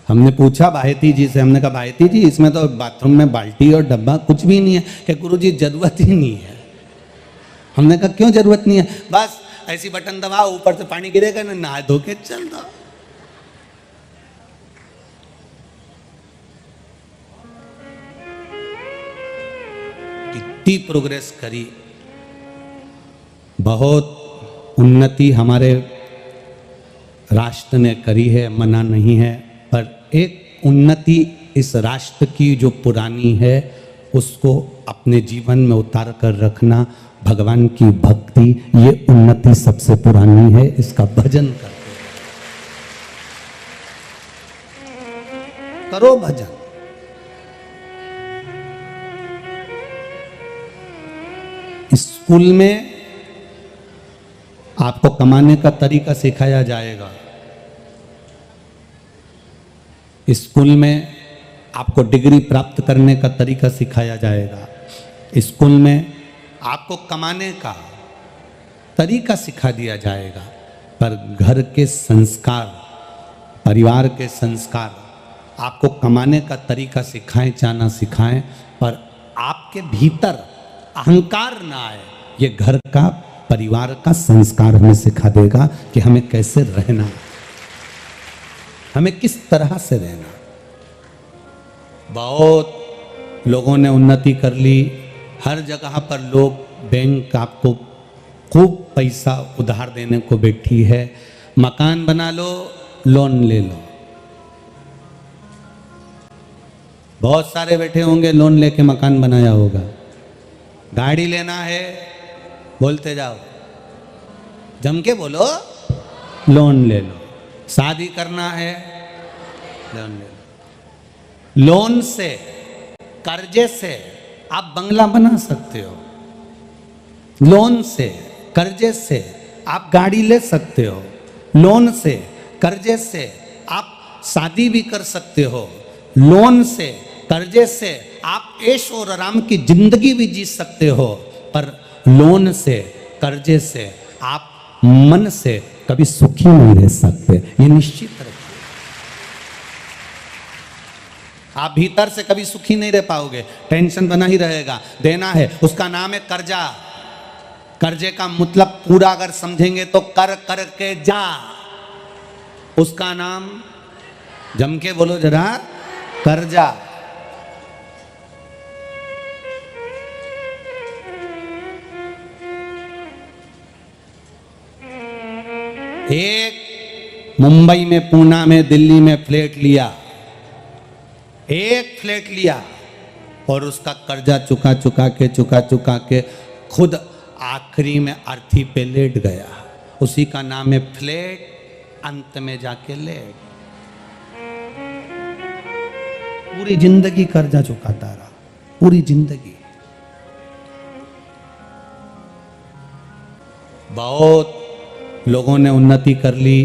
हमने पूछा भाईती जी से, हमने कहा भाईती जी इसमें तो बाथरूम में बाल्टी और डब्बा कुछ भी नहीं है। कि गुरुजी जरूरत ही नहीं है। हमने कहा क्यों जरूरत नहीं है? बस ऐसी बटन दबाओ, ऊपर से पानी गिरेगा ना, नहा धो के चल दो। कितनी प्रोग्रेस करी, बहुत उन्नति हमारे राष्ट्र ने करी है, मना नहीं है, पर एक उन्नति इस राष्ट्र की जो पुरानी है उसको अपने जीवन में उतार कर रखना, भगवान की भक्ति, ये उन्नति सबसे पुरानी है। इसका भजन करो भजन। स्कूल में आपको कमाने का तरीका सिखाया जाएगा, स्कूल में आपको डिग्री प्राप्त करने का तरीका सिखाया जाएगा, स्कूल में आपको कमाने का तरीका सिखा दिया जाएगा, पर घर के संस्कार, परिवार के संस्कार आपको कमाने का तरीका सिखाएं चाहे ना सिखाएं, पर आपके भीतर अहंकार ना आए, ये घर का, परिवार का संस्कार हमें सिखा देगा कि हमें कैसे रहना, हमें किस तरह से रहना। बहुत लोगों ने उन्नति कर ली, हर जगह पर लोग, बैंक आपको खूब पैसा उधार देने को बैठी है, मकान बना लो, लोन ले लो। बहुत सारे बैठे होंगे, लोन लेके मकान बनाया होगा। गाड़ी लेना है, बोलते जाओ, जम के बोलो, लोन ले लो। शादी करना है, लोन ले लो। लोन से, कर्जे से आप बंगला बना सकते हो, लोन से, कर्जे से आप गाड़ी ले सकते हो, लोन से, कर्जे से आप शादी भी कर सकते हो, लोन से, कर्जे से आप ऐश और आराम की जिंदगी भी जी सकते हो, पर लोन से, कर्जे से आप मन से कभी सुखी नहीं रह सकते, ये निश्चित रखिए। आप भीतर से कभी सुखी नहीं रह पाओगे, टेंशन बना ही रहेगा। देना है, उसका नाम है कर्जा। कर्जे का मतलब पूरा अगर समझेंगे तो कर कर के जा, उसका नाम जम के बोलो जरा, कर्जा। एक मुंबई में, पूना में, दिल्ली में फ्लैट लिया, एक फ्लैट लिया और उसका कर्जा चुका चुका के खुद आखिरी में अर्थी पे लेट गया, उसी का नाम है फ्लैट, अंत में जाके लेट। पूरी जिंदगी कर्जा चुकाता रहा, पूरी जिंदगी। बहुत लोगों ने उन्नति कर ली,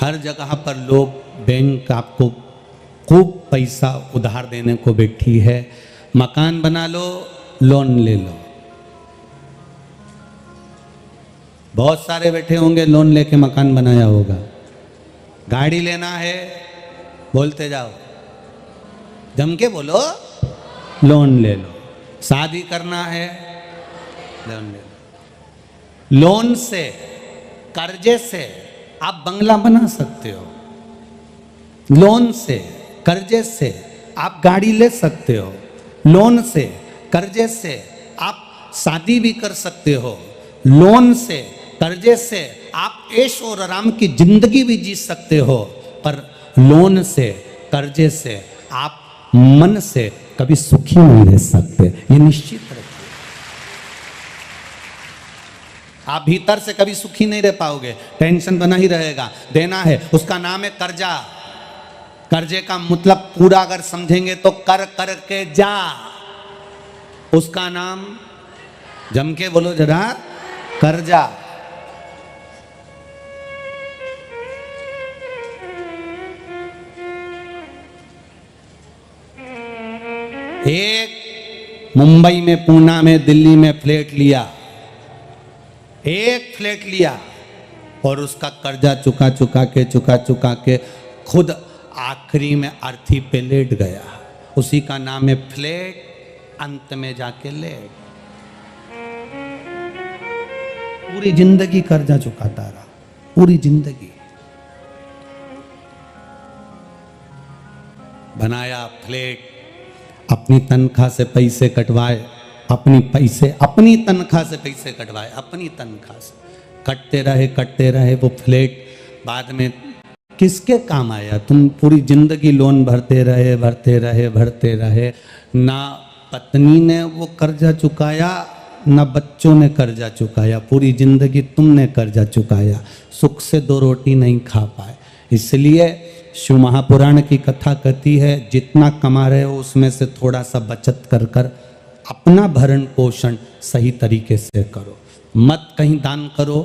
हर जगह पर लोग, बैंक आपको खूब पैसा उधार देने को बैठी है, मकान बना लो, लोन ले लो। बहुत सारे बैठे होंगे, लोन लेके मकान बनाया होगा। गाड़ी लेना है, बोलते जाओ, जम के बोलो, लोन ले लो। शादी करना है, लोन ले लो। लोन से, कर्जे से आप बंगला बना सकते हो, लोन से, कर्जे से आप गाड़ी ले सकते हो, लोन से, कर्जे से आप शादी भी कर सकते हो, लोन से, कर्जे से आप ऐश और आराम की जिंदगी भी जी सकते हो, पर लोन से, कर्जे से आप मन से कभी सुखी नहीं रह सकते, ये निश्चित रखिए। आप भीतर से कभी सुखी नहीं रह पाओगे, टेंशन बना ही रहेगा। देना है, उसका नाम है कर्जा। कर्जे का मतलब पूरा अगर समझेंगे तो कर कर के जा, उसका नाम जम के बोलो जरा, कर्जा। एक मुंबई में, पूना में, दिल्ली में फ्लैट लिया, एक फ्लैट लिया और उसका कर्जा चुका चुका के खुद आखिरी में अर्थी पे लेट गया, उसी का नाम है फ्लैट, अंत में जाके लेट। पूरी जिंदगी कर्जा चुकाता रहा, पूरी जिंदगी। बनाया फ्लैट, अपनी तनख्वाह से पैसे कटवाए, अपनी तनख्वाह से पैसे कटवाए, अपनी तनख्वाह से कटते रहे वो फ्लैट। बाद में किसके काम आया? तुम पूरी जिंदगी लोन भरते रहे, ना पत्नी ने वो कर्जा चुकाया, ना बच्चों ने कर्जा चुकाया, पूरी जिंदगी तुमने कर्जा चुकाया, सुख से दो रोटी नहीं खा पाए। इसलिए शिव महापुराण की कथा कहती है, जितना कमा रहे हो उसमें से थोड़ा सा बचत कर कर अपना भरण पोषण सही तरीके से करो। मत कहीं दान करो,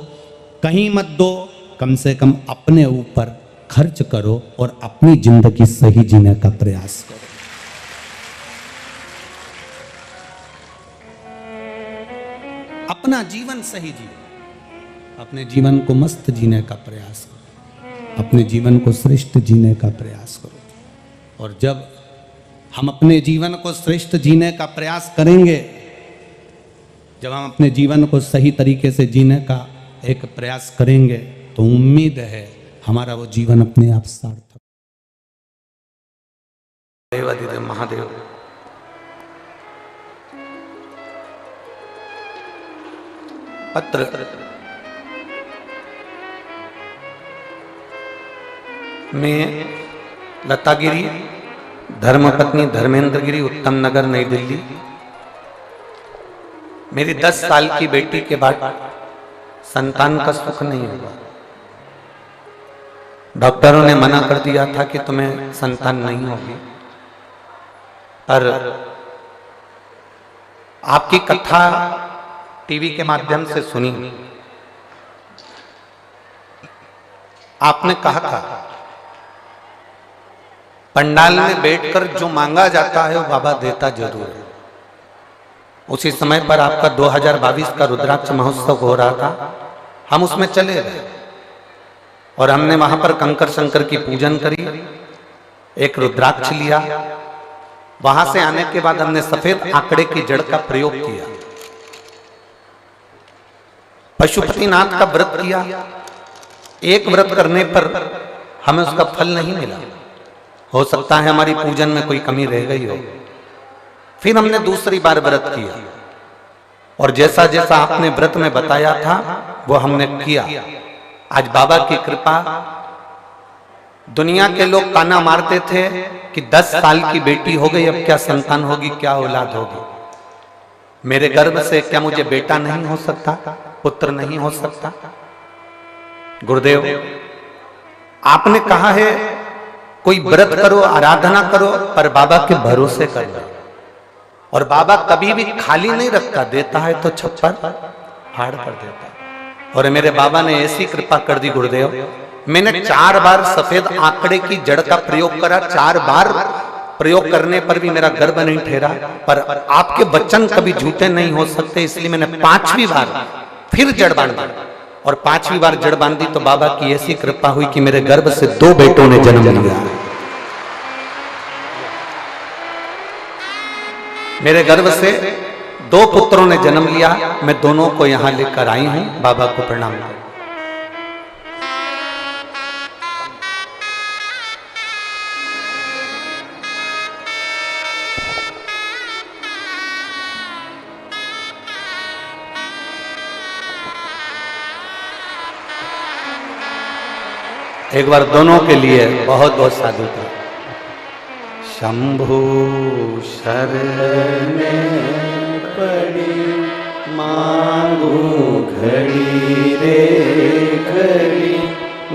कहीं मत दो, कम से कम अपने ऊपर खर्च करो और अपनी जिंदगी सही जीने का प्रयास करो। अपना जीवन सही जियो, अपने जीवन को मस्त जीने का प्रयास करो, अपने जीवन को श्रेष्ठ जीने का प्रयास करो। और जब हम अपने जीवन को श्रेष्ठ जीने का प्रयास करेंगे, जब हम अपने जीवन को सही तरीके से जीने का एक प्रयास करेंगे, तो उम्मीद है हमारा वो जीवन अपने आप सार्थक। देवादिदेव महादेव पत्र में लतागिरी, धर्मपत्नी धर्मेंद्र गिरी, उत्तम नगर, नई दिल्ली। मेरी 10 साल की बेटी के बाद संतान का सुख नहीं होगा। डॉक्टरों ने मना कर दिया था कि तुम्हें संतान नहीं होगी, पर आपकी कथा टीवी के माध्यम से सुनी। आपने कहा था पंडाल में बैठकर जो मांगा जाता है वो बाबा देता जरूर है। उसी समय पर आपका 2022 का रुद्राक्ष महोत्सव हो रहा था, हम उसमें चले गए और हमने वहां पर कंकर शंकर की पूजन करी, एक रुद्राक्ष लिया। वहां से आने के बाद हमने सफेद आंकड़े की जड़ का प्रयोग किया, पशुपतिनाथ का व्रत किया। एक व्रत करने पर हमें उसका फल नहीं मिला, हो सकता है हमारी पूजन में कोई कमी रह गई हो। फिर हमने दूसरी बार व्रत किया और जैसा जैसा आपने व्रत में बताया था वो हमने किया। आज बाबा की कृपा, दुनिया के लोग ताना मारते थे कि 10 साल की बेटी हो गई, अब क्या संतान होगी, क्या औलाद होगी। मेरे गर्भ से क्या मुझे बेटा नहीं हो सकता, पुत्र नहीं हो सकता? गुरुदेव आपने कहा है कोई व्रत करो, आराधना करो, पर बाबा के भरोसे करो। और बाबा कभी भी खाली नहीं रखता, देता है तो छप्पर फाड़ कर देता है। और मेरे बाबा ने ऐसी कृपा कर दी गुरुदेव, मैंने 4 बार सफेद आंकड़े की जड़ का प्रयोग करा, 4 बार प्रयोग करने पर भी मेरा गर्भ नहीं ठहरा। पर आपके वचन कभी झूठे नहीं हो सकते, इसलिए मैंने 5वीं बार फिर जड़ बांधी और 5वीं बार जड़ बांधी तो बाबा की ऐसी कृपा हुई कि मेरे गर्भ से 2 बेटों ने जन्म लिया। मेरे गर्भ से 2 पुत्रों ने जन्म लिया। मैं दोनों को यहां लेकर आई हूं। बाबा को प्रणाम करो। एक बार दोनों के लिए बहुत बहुत साधुता। शंभु शरण पड़ी मांगू घड़ी रे घड़ी,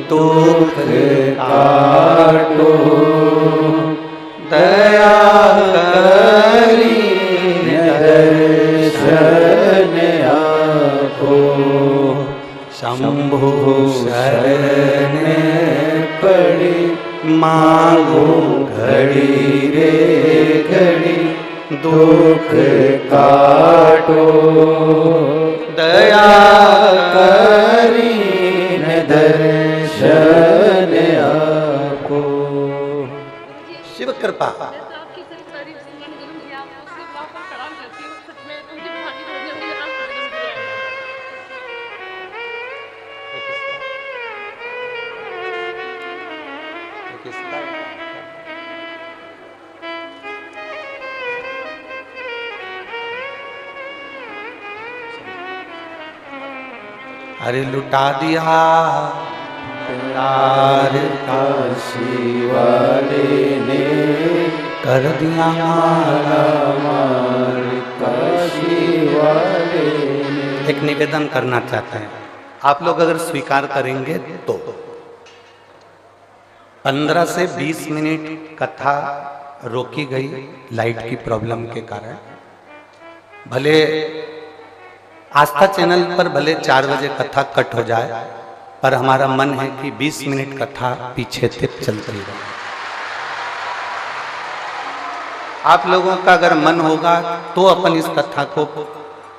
दुख काटो दया करी दर्शन आपो। शंभु शरण पड़ी मांगो घड़ी रे घड़ी, दुख काटो दया करी दर्शन आपो। शिव कृपा। अरे लुटा दिया प्यार काशी वाले ने, कर दिया माला मार काशी वाले ने। एक निवेदन करना चाहते हैं, आप लोग अगर स्वीकार करेंगे तो 15 से 20 मिनट कथा रोकी गई लाइट की प्रॉब्लम के कारण। भले आस्था चैनल पर भले 4 बजे कथा कट हो जाए, पर हमारा मन है कि 20 मिनट कथा पीछे तक चलती रहे। आप लोगों का अगर मन होगा तो अपन इस कथा को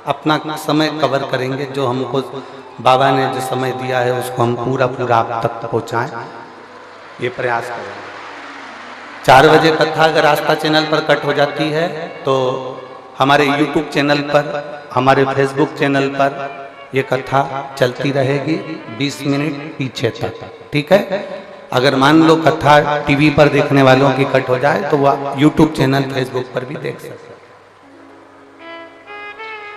अपना समय कवर करेंगे। जो हमको बाबा ने जो समय दिया है उसको हम पूरा पूरा आप तक पहुंचाएं, ये प्रयास करें। 4 बजे कथा अगर आस्था चैनल पर कट हो जाती है तो हमारे YouTube चैनल पर, हमारे Facebook चैनल पर ये कथा चलती रहेगी 20 मिनट पीछे तक, ठीक है। अगर मान लो कथा टीवी पर देखने वालों की कट हो जाए तो वह YouTube चैनल, Facebook पर भी देख सकते हैं।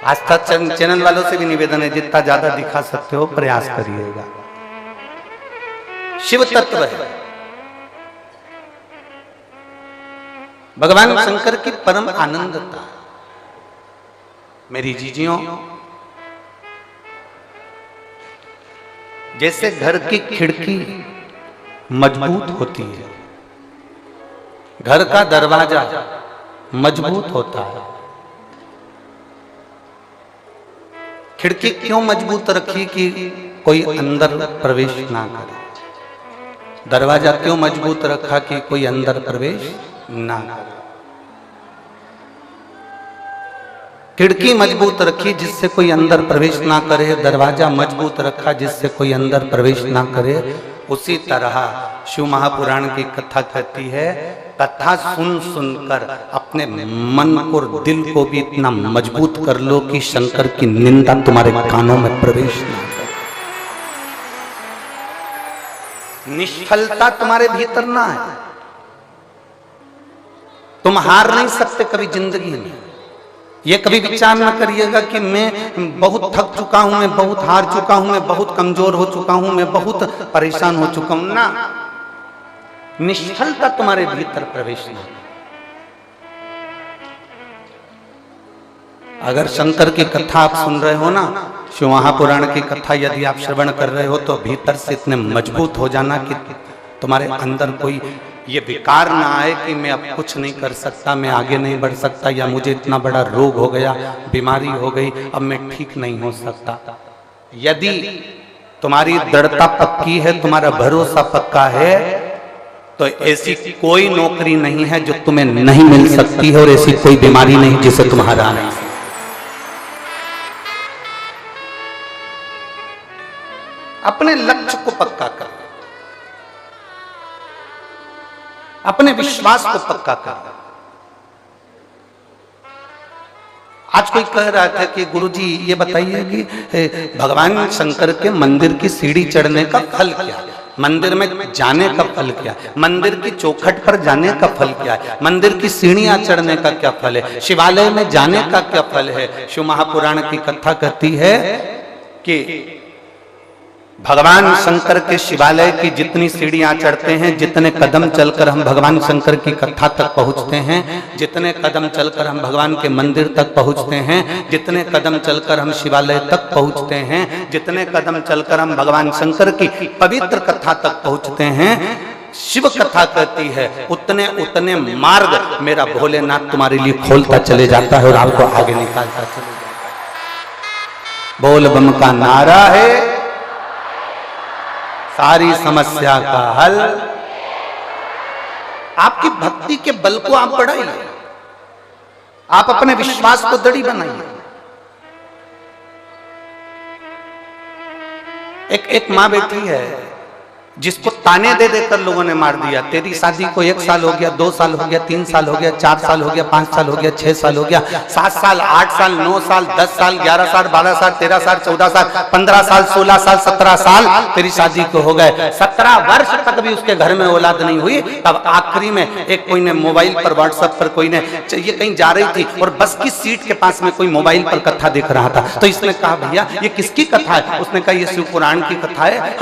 आस्था चैनल वालों से भी निवेदन है, जितना ज्यादा दिखा सकते हो प्रयास करिएगा। शिव तत्व है, भगवान शंकर की परम आनंदता। मेरी जीजियों, जैसे घर की खिड़की मजबूत होती है, घर का दरवाजा मजबूत होता है। खिड़की क्यों मजबूत रखी कि कोई अंदर प्रवेश ना करे। दरवाजा क्यों मजबूत रखा कि कोई अंदर प्रवेश ना करे। खिड़की मजबूत रखी जिससे कोई अंदर प्रवेश ना करे, दरवाजा मजबूत रखा जिससे कोई अंदर प्रवेश ना करे। उसी तरह शिव महापुराण की कथा कहती है, कथा सुन सुनकर अपने मन और दिल को भी इतना मजबूत कर लो कि शंकर की निंदा तुम्हारे कानों में प्रवेश ना करे, निष्फलता तुम्हारे भीतर ना है। तुम हार नहीं सकते कभी जिंदगी में। ये कभी विचार न करिएगा कि मैं बहुत थक चुका हूं, मैं बहुत हार चुका हूं, मैं बहुत कमजोर हो चुका हूं, मैं बहुत परेशान हो चुका हूं ना। निष्फलता तुम्हारे भीतर प्रवेश ना। अगर शंकर की कथा आप सुन रहे हो ना, शिव महापुराण की कथा यदि आप श्रवण कर रहे हो तो भीतर से इतने मजबूत हो जाना कि तुम्हारे अंदर कोई ये विकार ना आए कि मैं अब कुछ नहीं कर सकता, मैं आगे नहीं बढ़ सकता, या मुझे इतना बड़ा रोग हो गया, बीमारी हो गई, अब मैं ठीक नहीं हो सकता। यदि तुम्हारी दृढ़ता पक्की है, तुम्हारा भरोसा पक्का है, तो ऐसी कोई नौकरी नहीं है जो तुम्हें नहीं मिल सकती है, और ऐसी कोई बीमारी नहीं जिसे तुम हरा नहीं सकते। अपने लक्ष्य को पक्का कर, अपने विश्वास को पक्का कर। आज कोई कह रहा था कि गुरुजी ये बताइए कि भगवान शंकर के मंदिर की सीढ़ी चढ़ने का फल क्या है, मंदिर में जाने का फल क्या है, मंदिर की चौखट पर जाने का फल क्या है, मंदिर की सीढ़ियां चढ़ने का क्या फल है, शिवालय में जाने का क्या फल है। शिव महापुराण की कथा कहती है कि भगवान शंकर के शिवालय की जितनी सीढ़ियां चढ़ते हैं, जितने कदम चलकर हम भगवान शंकर की कथा तक पहुंचते हैं, जितने कदम चलकर हम भगवान के मंदिर तक पहुंचते हैं, जितने कदम चलकर हम शिवालय तक पहुंचते हैं, जितने कदम चलकर हम भगवान शंकर की पवित्र कथा तक पहुंचते हैं, शिव कथा कहती है उतने उतने मार्ग मेरा भोलेनाथ तुम्हारे लिए खोलता चले जाता है और आपको आगे निकालता चले जाता है। बोल बम का नारा है सारी समस्या का हल। आपकी भक्ति के बल को आप बढ़ाइए, आप अपने विश्वास को दृढ़ बनाइए। एक मां बैठी है जिसको ताने दे देकर लोगों ने मार दिया। तेरी शादी को 1 साल हो गया, 2 साल हो गया, 3 साल हो गया, 4 साल हो गया, 5 साल हो गया, 6 साल हो गया, 7 साल, 8 साल, 9 साल, 10 साल, 11 साल, 12 साल, 13 साल, 14 साल, 15 साल, 16 साल, 17 साल तेरी शादी को हो गए। 17 वर्ष तक भी उसके घर में औलाद नहीं हुई। तब आखिरी में एक कोई ने मोबाइल पर, व्हाट्सएप पर कोई ने, ये कहीं जा रही थी और बस की सीट के पास में कोई मोबाइल पर कथा देख रहा था, तो इसने कहा भैया ये किसकी कथा है? उसने कहा ये शिव पुराण की कथा है।